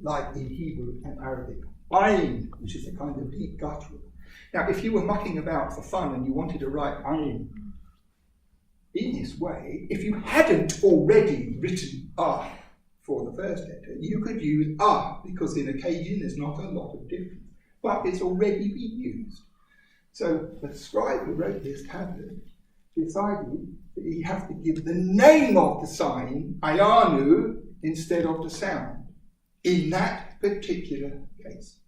like in Hebrew and Arabic, Ayn, which is a kind of deep guttural. Now, if you were mucking about for fun and you wanted to write Ayn in this way, if you hadn't already written Ah for the first letter, you could use Ah, because in Akkadian there's not a lot of difference, but it's already been used. So the scribe who wrote this tablet decided that he has to give the name of the sign, Ayanu, instead of the sound, in that particular case.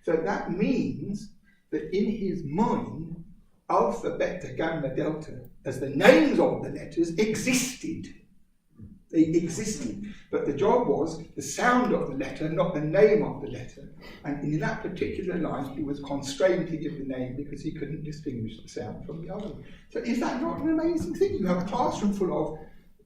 So that means that in his mind, alpha, beta, gamma, delta, as the names of the letters, existed. They existed. But the job was the sound of the letter, not the name of the letter. And in that particular line, he was constrained to give the name because he couldn't distinguish the sound from the other. So is that not an amazing thing? You have a classroom full of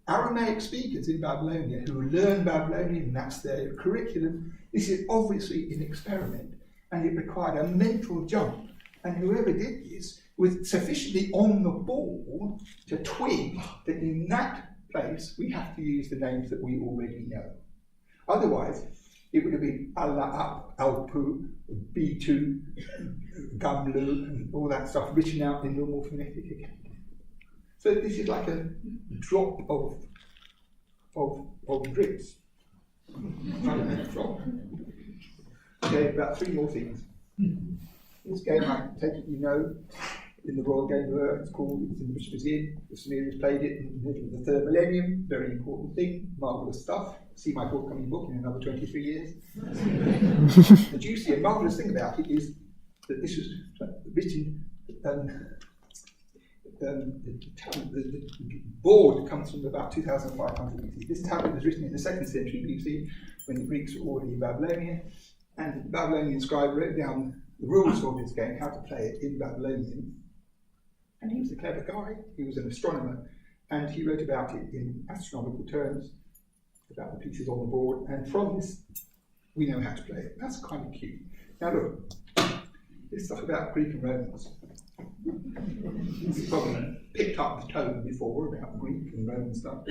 Aramaic speakers in Babylonia who learn Babylonian, and that's their curriculum. This is obviously an experiment, and it required a mental jump. And whoever did this was sufficiently on the ball to twig that in that place we have to use the names that we already know. Otherwise, it would have been Allah Up, Alpu, B2, Gamlu, and all that stuff written out in normal phonetic accounting. So this is like a drop of drips. Drop. Okay, about three more things. This game, I take it you know, in the Royal Game of Earth, it's in the British Museum. The Sumerians played it in the middle of the 3rd millennium. Very important thing, marvellous stuff. See my forthcoming book in another 23 years. The juicy and marvellous thing about it is that this was written, the board comes from about 2,500 BC. This tablet was written in the 2nd century BC, when the Greeks were already in Babylonia, and the Babylonian scribe wrote down the rules for this game, how to play it in Babylonian. And he was a clever guy, he was an astronomer, and he wrote about it in astronomical terms, about the pieces on the board, and from this, we know how to play it. That's kind of cute. Now look, this stuff about Greek and Romans. You've probably picked up the tone before about Greek and Roman stuff.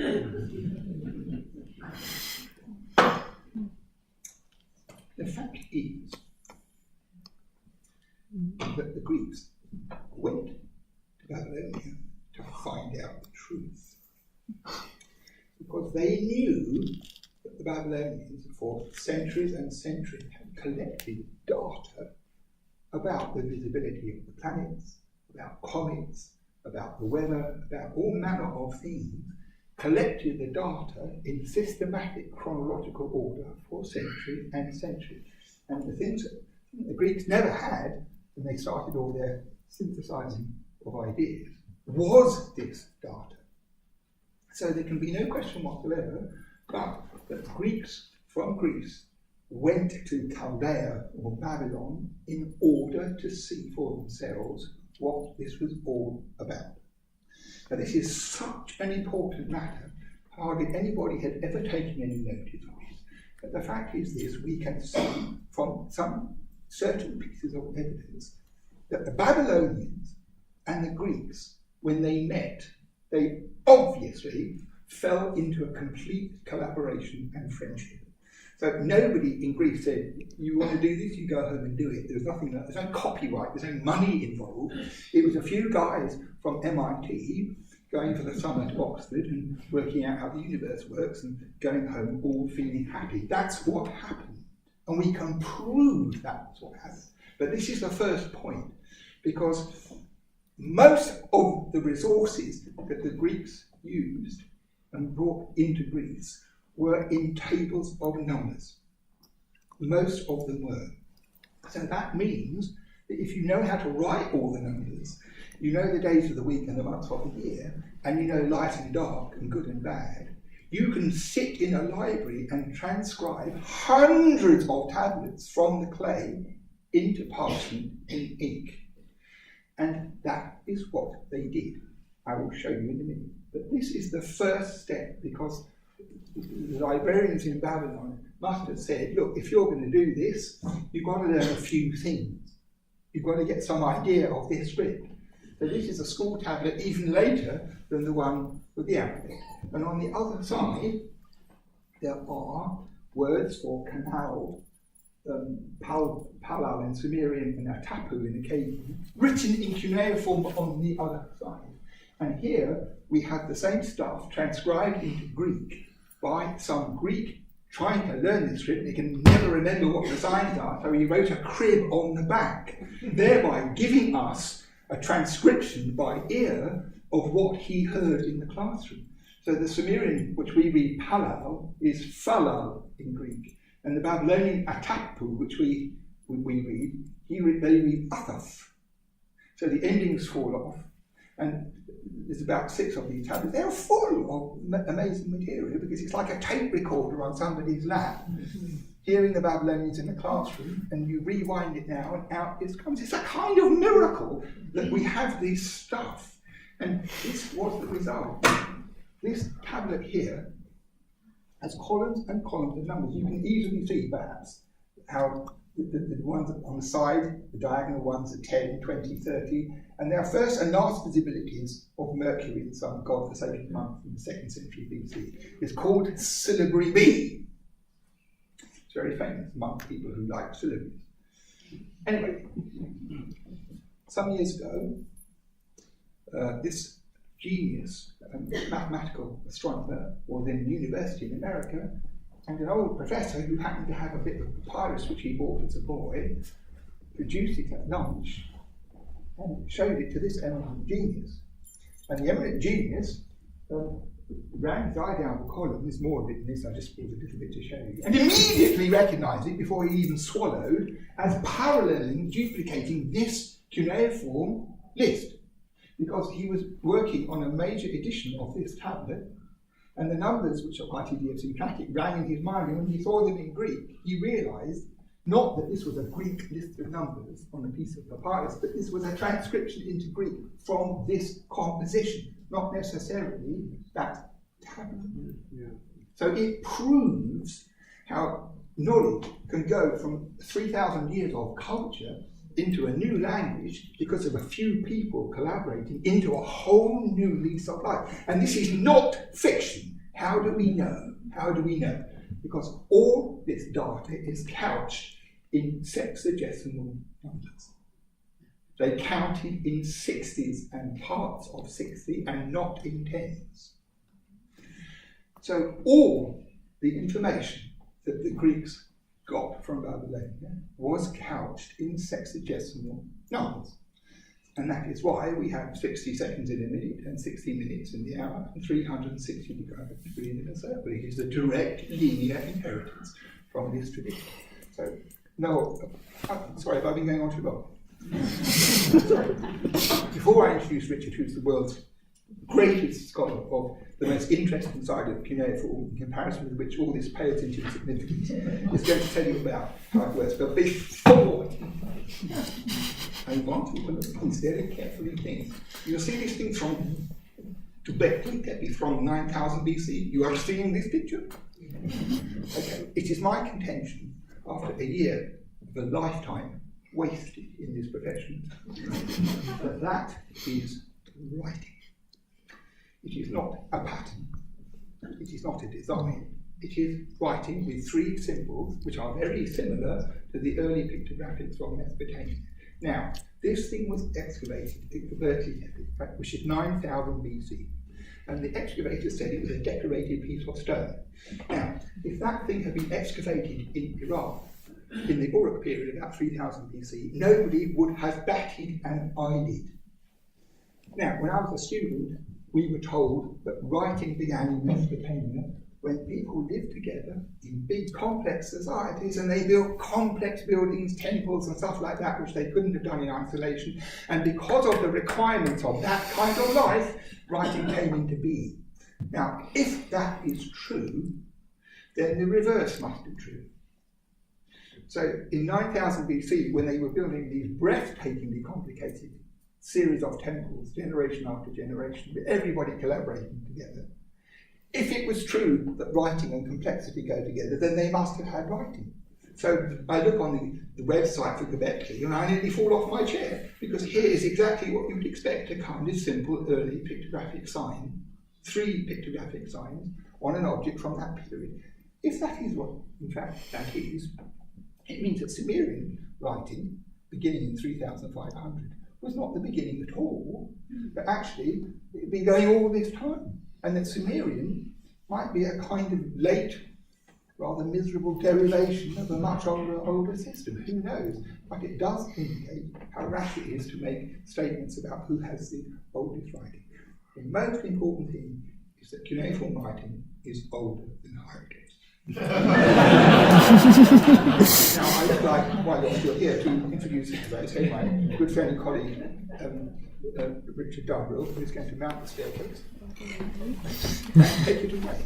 The fact is that the Greeks went to Babylonia to find out the truth. Because they knew that the Babylonians for centuries and centuries had collected data about the visibility of the planets, about comets, about the weather, about all manner of things, collected the data in systematic chronological order for century and century. And the things that the Greeks never had when they started all their synthesizing of ideas was this data. So there can be no question whatsoever but that Greeks from Greece went to Chaldea or Babylon in order to see for themselves what this was all about. Now, this is such an important matter, hardly anybody had ever taken any notice of it. But the fact is this, we can see from some certain pieces of evidence that the Babylonians and the Greeks, when they met, they obviously fell into a complete collaboration and friendship. So nobody in Greece said, you want to do this, you go home and do it. There's no copyright, there's no money involved. It was a few guys from MIT going for the summer to Oxford and working out how the universe works and going home all feeling happy. That's what happened. And we can prove that's what happened. But this is the first point, because most of the resources that the Greeks used and brought into Greece were in tables of numbers. Most of them were. So that means that if you know how to write all the numbers, you know the days of the week and the months of the year, and you know light and dark and good and bad, you can sit in a library and transcribe hundreds of tablets from the clay into parchment in ink. And that is what they did. I will show you in a minute. But this is the first step, because the librarians in Babylon must have said, look, if you're going to do this, you've got to learn a few things. You've got to get some idea of this script. So this is a school tablet even later than the one with the alphabet. And on the other side, there are words for canal, palal in Sumerian and atapu in Akkadian, written in cuneiform on the other side. And here we have the same stuff transcribed into Greek by some Greek trying to learn this script. He can never remember what the signs are, so he wrote a crib on the back, thereby giving us a transcription by ear of what he heard in the classroom. So the Sumerian, which we read palal, is falal in Greek, and the Babylonian atapu, which we read, they read athaf. So the endings fall off, and there's about 6 of these tablets. They're full of amazing material, because it's like a tape recorder on somebody's lap, hearing the Babylonians in the classroom, and you rewind it now, and out it comes. It's a kind of miracle that we have this stuff. And this was the result. This tablet here has columns and columns of numbers. You can easily see, perhaps, how the ones on the side, the diagonal ones are 10, 20, 30, and they are first and last visibilities of Mercury in some god-forsaken month in the 2nd century BC. It's called syllabary B. It's very famous among people who like syllabaries. Anyway, some years ago, this genius, mathematical astronomer, was in university in America, and an old professor who happened to have a bit of papyrus which he bought as a boy, produced it at lunch and showed it to this eminent genius. And the eminent genius ran his eye down the column. There's more of it in this, I just pulled a little bit to show you, and immediately recognised it before he even swallowed as paralleling, duplicating this cuneiform list, because he was working on a major edition of this tablet, and the numbers, which are quite idiosyncratic, ran in his mind, and when he saw them in Greek, he realised not that this was a Greek list of numbers on a piece of papyrus, but this was a transcription into Greek from this composition, not necessarily that tablet. Yeah. So it proves how knowledge can go from 3,000 years of culture into a new language because of a few people collaborating into a whole new lease of life. And this is not fiction. How do we know? How do we know? Because all this data is couched in sexagesimal numbers. They counted in 60s and parts of 60 and not in tens. So all the information that the Greeks got from Babylonia was couched in sexagesimal numbers. And that is why we have 60 seconds in a minute and 60 minutes in the hour and 360 degrees in a circle. It is a direct linear inheritance from this tradition. So, no, sorry if I've been going on too long. Sorry. Before I introduce Richard, who's the world's greatest scholar of the most interesting side of cuneiform, in comparison with which all this pales into insignificance, is going to tell you about how it works. But before I want you to look at these very carefully things. You'll see this thing from Göbekli Tepe from 9000 BC. You are seeing this picture? Okay. It is my contention, after a year of a lifetime wasted in this profession, that is writing. It is not a pattern. It is not a design. It is writing with 3 symbols, which are very similar to the early pictographics from Mesopotamia. Now, this thing was excavated in Göbekli Tepe, which is 9000 BC, and the excavator said it was a decorated piece of stone. Now, if that thing had been excavated in Iran in the Uruk period, about 3000 BC, nobody would have batted an eyelid. Now, when I was a student, we were told that writing began in Mesopotamia when people lived together in big complex societies and they built complex buildings, temples and stuff like that, which they couldn't have done in isolation. And because of the requirements of that kind of life, writing came into being. Now, if that is true, then the reverse must be true. So in 9000 BC, when they were building these breathtakingly complicated series of temples, generation after generation, with everybody collaborating together, if it was true that writing and complexity go together, then they must have had writing. So I look on the website for Göbekli and I nearly fall off my chair, because here is exactly what you would expect, a kind of simple early pictographic sign, 3 pictographic signs on an object from that period. If that is what, in fact, that is, it means that Sumerian writing, beginning in 3500, was not the beginning at all, but actually it had been going all this time. And that Sumerian might be a kind of late, rather miserable derivation of a much older system. Who knows? But it does indicate how rash it is to make statements about who has the oldest writing. The most important thing is that cuneiform writing is older than hieroglyphs. Now, I would like, while you're here, to introduce, as I say, my good friend and colleague, Richard Dumbrill, who is going to mount the staircase. Take it away.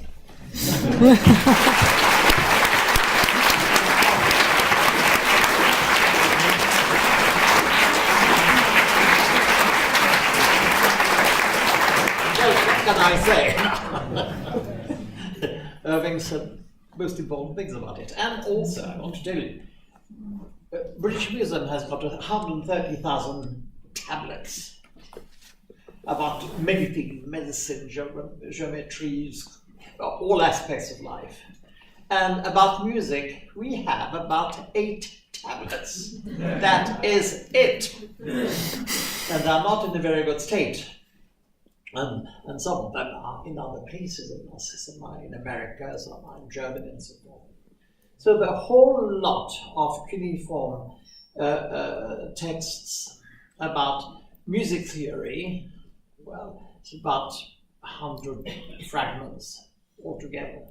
What can I say? Irving said most important things about it. And also, I want to tell you, British Museum has got 130,000 tablets about many things, medicine, geometries, all aspects of life. And about music, we have about 8 tablets. That is it. And they're not in a very good state. And some of them are in other places, some are in America, some are in Germany, and so forth. So the whole lot of cuneiform texts about music theory, well, it's about 100 fragments altogether.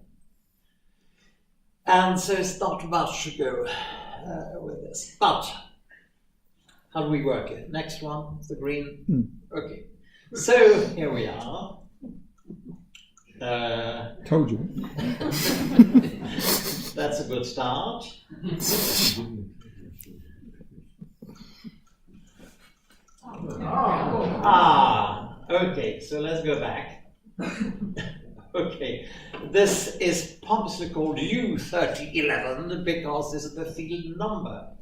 And so it's not much to go with this. But how do we work it? Next one, the green. Okay. So here we are. Told you. That's a good start. Okay, so let's go back. Okay, this is pompously called U3011 because this is the field number.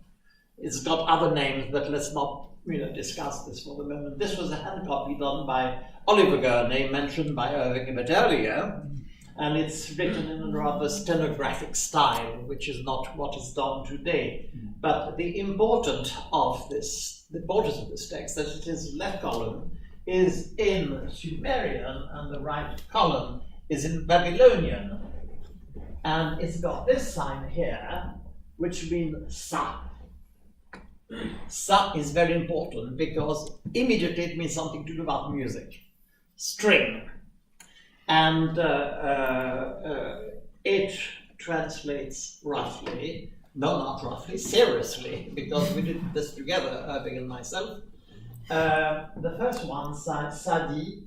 It's got other names, but let's not discuss this for the moment. This was a hand copy done by Oliver Gurney, mentioned by Irving a bit earlier, and it's written in a rather stenographic style, which is not what is done today. But the importance of this text, that it is left column is in Sumerian and the right column is in Babylonian, and it's got this sign here, which means sa. Sa is very important because immediately it means something to do about music. String. And it translates roughly, no, not roughly, seriously, because we did this together, Irving and myself. The first one, Sadi,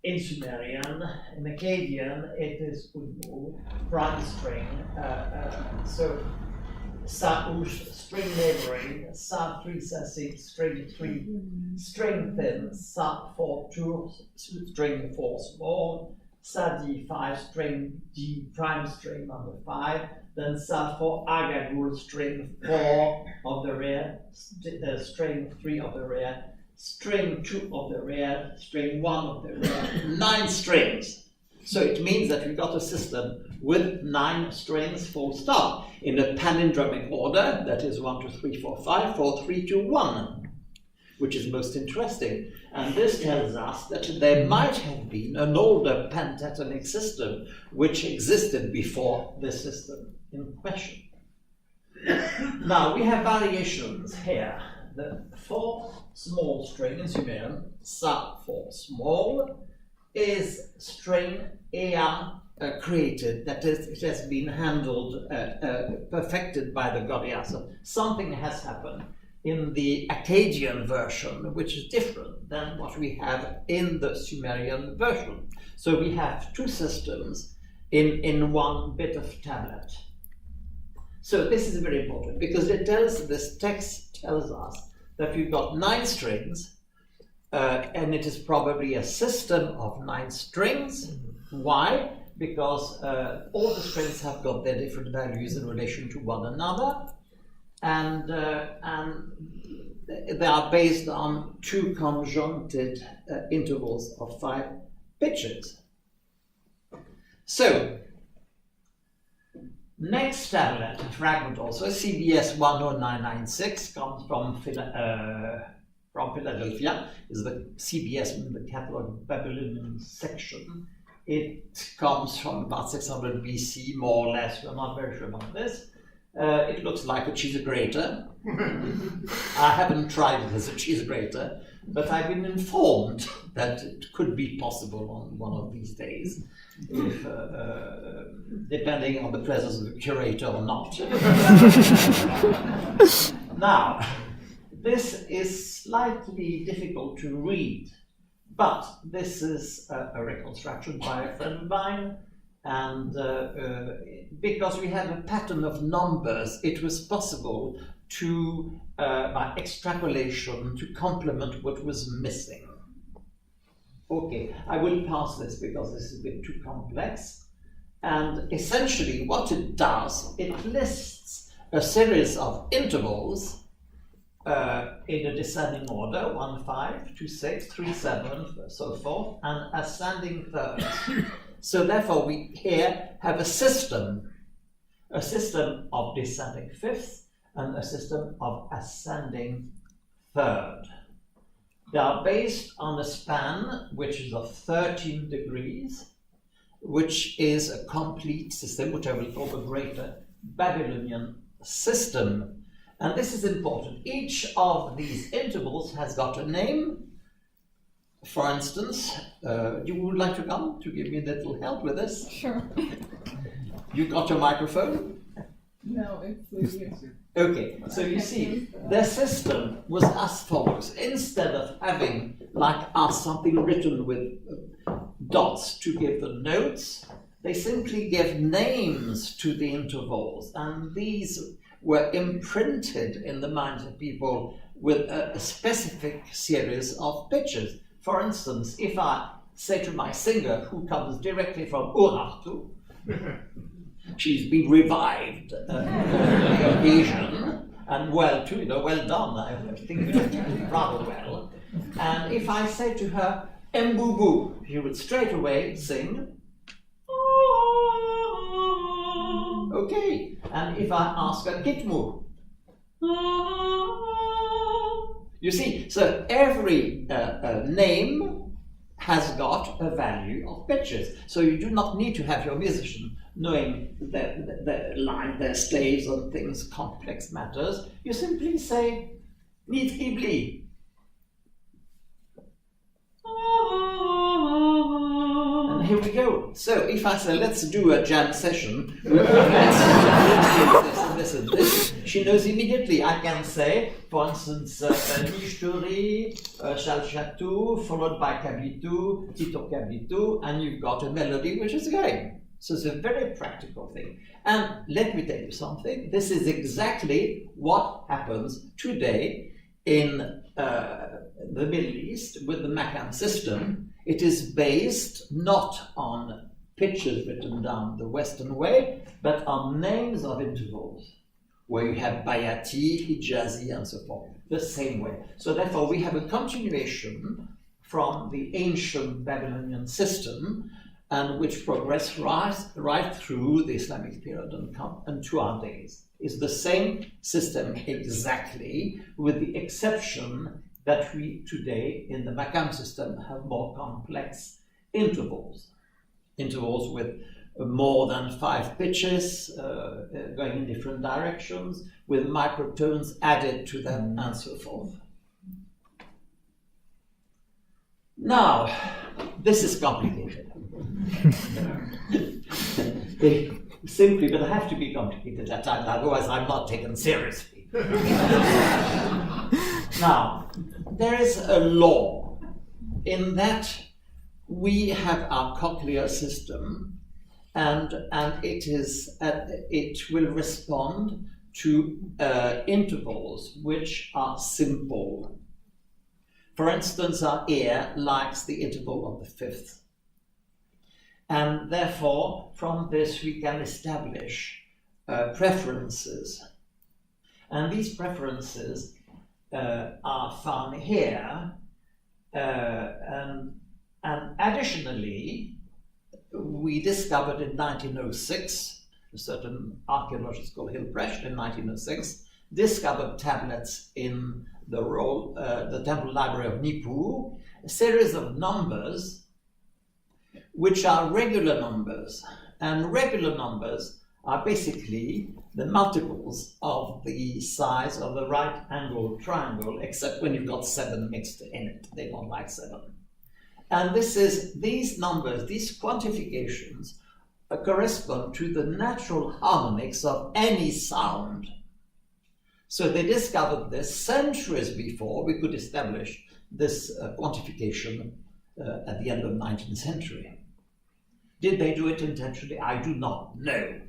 in Sumerian. In Akkadian, it is Umu, prime string. So Sa-ush, string neighboring, Sa-3, Sa-6, string 3, string thin, Sa-4, 2, string 4 small, Sa-D5, string D prime string number 5, then Sa-4, Agagul, string 4 of the rear, string 3 of the rear, string 2 of the rear, string 1 of the rear, 9 strings. So it means that we've got a system with 9 strings full stop in a palindromic order, that is 1, 2, 3, 4, 5, 4, 3, 2, 1, which is most interesting. And this tells us that there might have been an older pentatonic system which existed before the system in question. Now we have variations here. The 4 small string in Sumerian, Sa 4 small, is string Ea created, that is, it has been handled, perfected by the Godias. Something has happened in the Akkadian version, which is different than what we have in the Sumerian version. So we have 2 systems in one bit of tablet. So this is very important because this text tells us that we've got 9 strings, and it is probably a system of 9 strings. Why? Because all the strings have got their different values in relation to one another, and they are based on 2 conjuncted intervals of 5 pitches. So, next tablet, fragment also, CBS 10996, comes from Philadelphia, is the CBS in the catalog Babylonian section. It comes from about 600 BC, more or less. We're not very sure about this. It looks like a cheese grater. I haven't tried it as a cheese grater, but I've been informed that it could be possible on one of these days, if, depending on the presence of the curator or not. Now, this is slightly difficult to read, but this is a reconstruction by a friend of mine, and because we have a pattern of numbers, it was possible to, by extrapolation, to complement what was missing. Okay, I will pass this because this is a bit too complex. And essentially what it does, it lists a series of intervals in a descending order, 1, 5, 2, 6, 3, 7, so forth, and ascending thirds. So therefore we here have a system of descending fifths and a system of ascending third. They are based on a span which is of 13 degrees, which is a complete system, which I will call the greater Babylonian system. And this is important. Each of these intervals has got a name. For instance, you would like to come to give me a little help with this? Sure. You got your microphone? No, it's with you. Okay, so you see, their system was as follows. Instead of having, like us, something written with dots to give the notes, they simply gave names to the intervals, and these were imprinted in the minds of people with a specific series of pitches. For instance, if I say to my singer, who comes directly from Urartu, she's been revived on the occasion, and well too, well done, I think you did rather well. And if I say to her, Mbubu, she would straight away sing, okay. And if I ask her, Kitmu, you see, so every name has got a value of pitches. So you do not need to have your musician knowing the line, their staves and things, complex matters. You simply say, Niet Ghibli. And here we go. So if I say, let's do a jam session, this and this, she knows immediately. I can say, for instance, Nishturi, Chalchatou, followed by Kabitou, Tito Kabitou, and you've got a melody which is going. So it's a very practical thing. And let me tell you something. This is exactly what happens today in the Middle East with the Makam system. It is based not on pictures written down the Western way, but on names of intervals, where you have Bayati, Hijazi, and so forth, the same way. So therefore, we have a continuation from the ancient Babylonian system, and which progressed right through the Islamic period and to our days. It's the same system exactly, with the exception that we today in the Makam system have more complex intervals with more than 5 pitches going in different directions, with microtones added to them and so forth. Now, this is complicated. They simply, but have to be complicated at times, otherwise I'm not taken seriously. Now, there is a law in that we have our cochlear system, and it will respond to intervals which are simple. For instance, our ear likes the interval of the fifth. And therefore, from this we can establish preferences. And these preferences are found here. And additionally, we discovered in 1906, a certain archaeologist called Hilprecht in 1906, discovered tablets in the temple library of Nippur, a series of numbers which are regular numbers. And regular numbers are basically the multiples of the size of the right-angled triangle, except when you've got 7 mixed in it. They don't like 7. And these numbers, these quantifications, correspond to the natural harmonics of any sound. So they discovered this centuries before we could establish this quantification at the end of the 19th century. Did they do it intentionally? I do not know.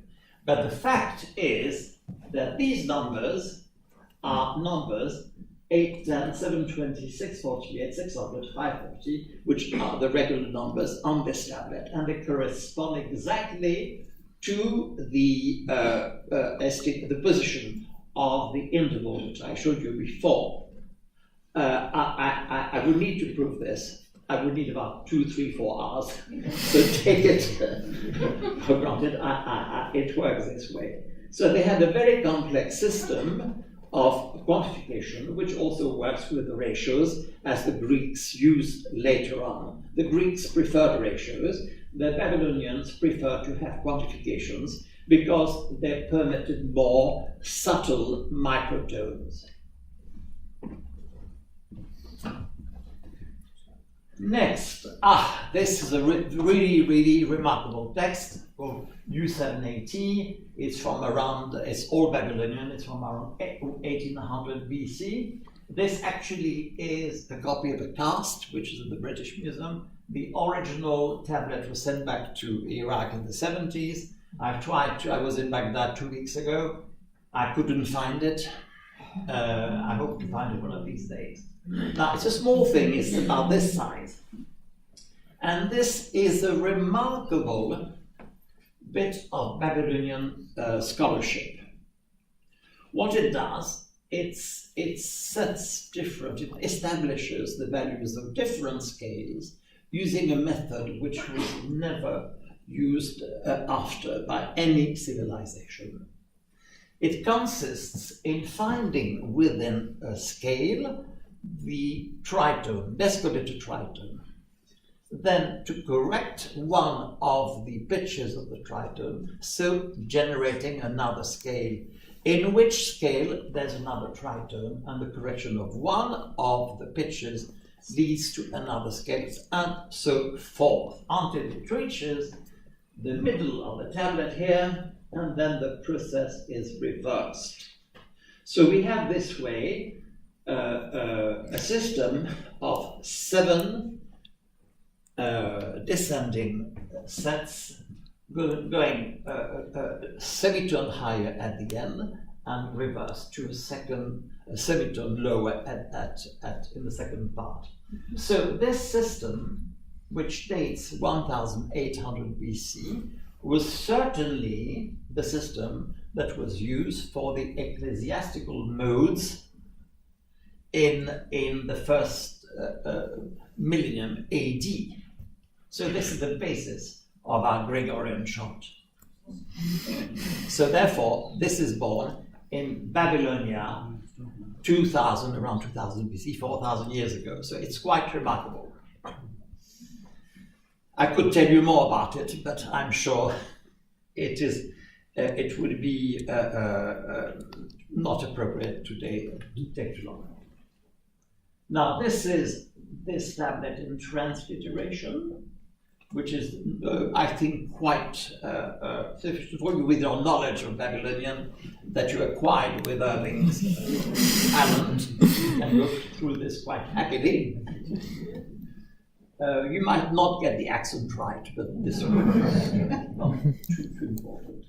But the fact is that these numbers are numbers 8, 10, 7, 20, 6, 48, 600, 540, which are the regular numbers on this tablet, and they correspond exactly to the position of the interval which I showed you before. I would need to prove this. I would need about 2, 3, 4 hours. So take it for granted. It works this way. So they had a very complex system of quantification, which also works with the ratios as the Greeks used later on. The Greeks preferred ratios. The Babylonians preferred to have quantifications because they permitted more subtle microtones. Next, this is a really remarkable text called U780. It's from around, it's all Babylonian, it's from around 1800 BC. This actually is a copy of a cast, which is in the British Museum. The original tablet was sent back to Iraq in the 70s. I was in Baghdad 2 weeks ago. I couldn't find it. I hope to find it one of these days. Now, it's a small thing, it's about this size. And this is a remarkable bit of Babylonian scholarship. What it does, it sets different, it establishes the values of different scales using a method which was never used after by any civilization. It consists in finding within a scale the tritone, let's call it a tritone. Then to correct one of the pitches of the tritone, so generating another scale in which scale there's another tritone, and the correction of one of the pitches leads to another scale, and so forth, until it reaches the middle of the tablet here, and then the process is reversed. So we have this way a system of 7 descending sets going semitone higher at the end and reverse to a semitone lower in the second part. So this system, which dates 1800 BC, was certainly the system that was used for the ecclesiastical modes in the first millennium AD. So this is the basis of our Gregorian chart. So therefore, this is born in Babylonia around 2000 BC, 4,000 years ago. So it's quite remarkable. I could tell you more about it, but I'm sure it would be not appropriate today to take too long. Now, this is this tablet in transliteration, which is, I think, quite sufficient for you with your knowledge of Babylonian that you acquired with Irving's talent. You can go through this quite happily. You might not get the accent right, but this is not too important.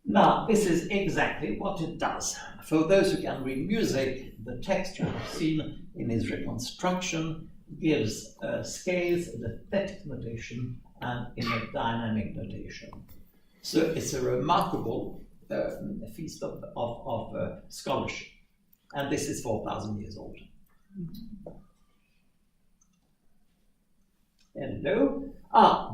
Now, this is exactly what it does. For those who can read music, the text you have seen in his reconstruction gives scales in a static notation and in a dynamic notation. So it's a remarkable feast of scholarship. And this is 4,000 years old. Hello.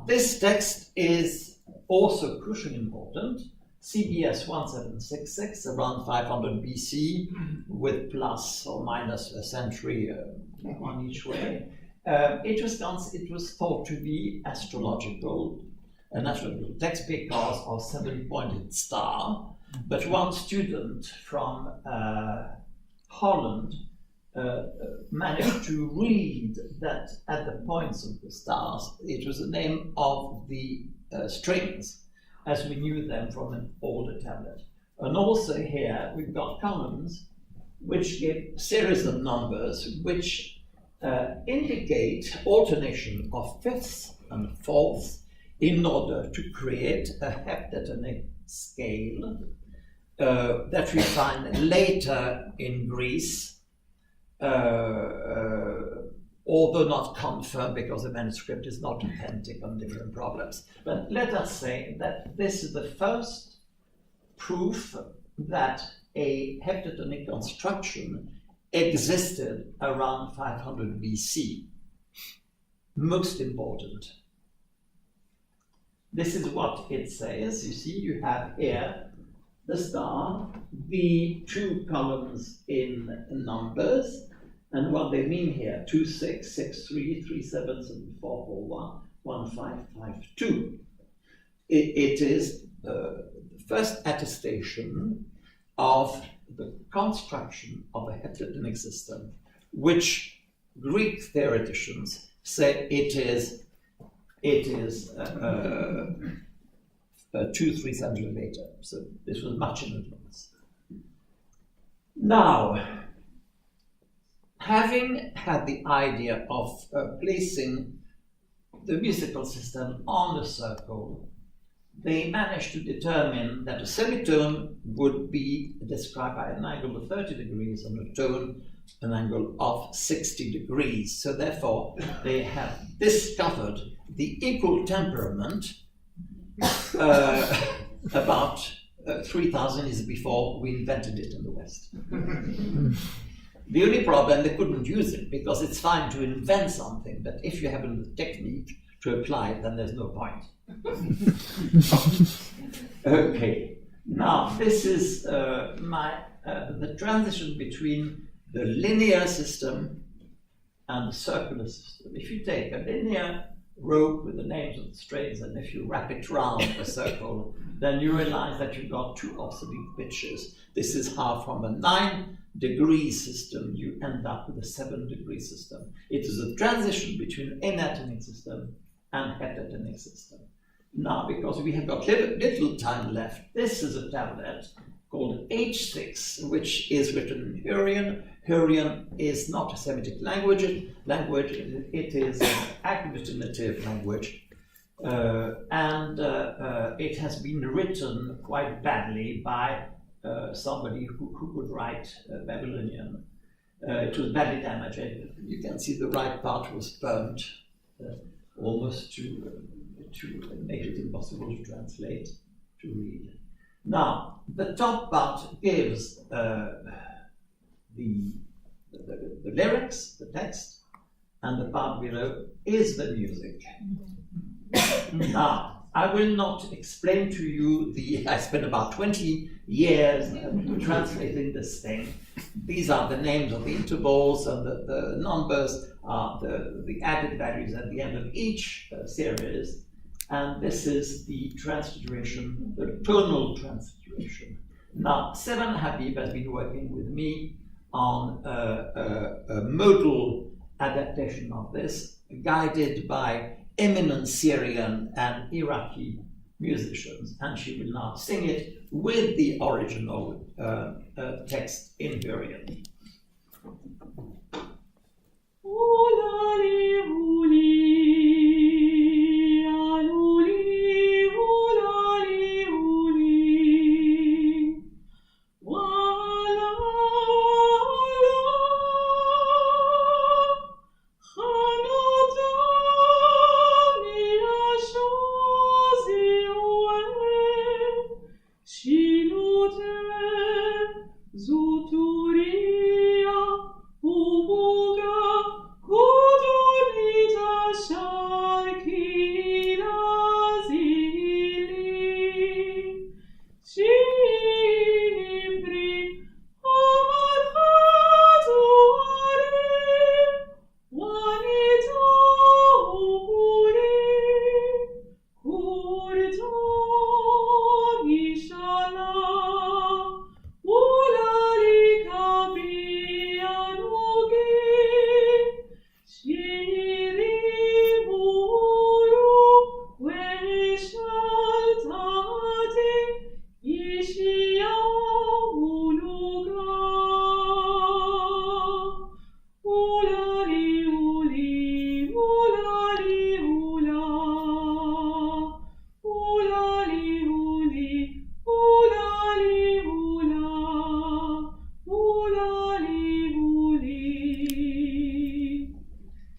This text is also crucially important. CBS 1766, around 500 BC, with plus or minus a century on each way. It was thought to be an astrological text because of 7-pointed star. But one student from Holland managed to read that at the points of the stars, it was the name of the strings, as we knew them from an older tablet. And also here we've got columns which give series of numbers which indicate alternation of fifths and fourths in order to create a heptatonic scale that we find later in Greece, although not confirmed because the manuscript is not authentic on different problems. But let us say that this is the first proof that a heptatonic construction existed around 500 BC. Most important. This is what it says. You see, you have here the star, the 2 columns in numbers, and what they mean here, 2, 6, 6, 3, 3, 7, 7, 4, 4, 1, 1, 5, 5, 2. It is the first attestation of the construction of a heptatonic system, which Greek theoreticians say it is 2-3 centuries later. So this was much in advance. Now, having had the idea of placing the musical system on the circle, they managed to determine that a semitone would be described by an angle of 30 degrees and a tone an angle of 60 degrees. So therefore, they have discovered the equal temperament about 3,000 years before we invented it in the West. The only problem, they couldn't use it because it's fine to invent something, but if you haven't the technique to apply it, then there's no point. Okay, now this is the transition between the linear system and the circular system. If you take a linear rope with the names of the strings, and if you wrap it round a circle, then you realize that you've got two obsolete pitches. This is how from a 9-degree system you end up with a 7-degree system. It is a transition between enatonic system and hetatonic system. Now, because we have got little time left, this is a tablet called H6, which is written in Hurrian. Hurrian is not a Semitic language. It is an agglutinative language. And it has been written quite badly by somebody who could write Babylonian. It was badly damaged. You can see the right part was burnt, almost to make it impossible to translate, to read. Now, the top part gives the lyrics, the text, and the part below is the music. Now, I will not explain to you I spent about 20 years translating this thing. These are the names of the intervals, and the numbers are the added values at the end of each series. And this is the transliteration, the tonal transliteration. Now, Sévan Habib has been working with me on a modal adaptation of this, guided by eminent Syrian and Iraqi musicians, and she will now sing it with the original text in Hurrian.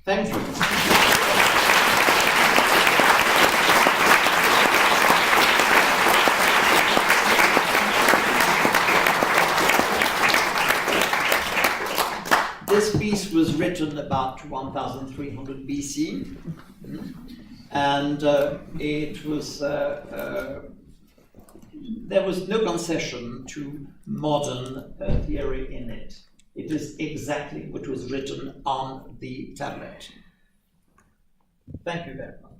Thank you. This piece was written about 1300 BC, and it was there was no concession to modern theory in it. It is exactly what was written on the tablet. Thank you very much.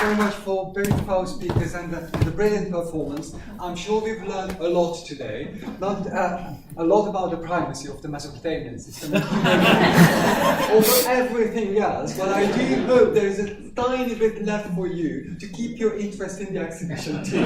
Very much for very proud speakers and the brilliant performance. I'm sure we've learned a lot today, not a lot about the primacy of the Mesopotamian system over everything else, but I do hope there is a tiny bit left for you to keep your interest in the exhibition too.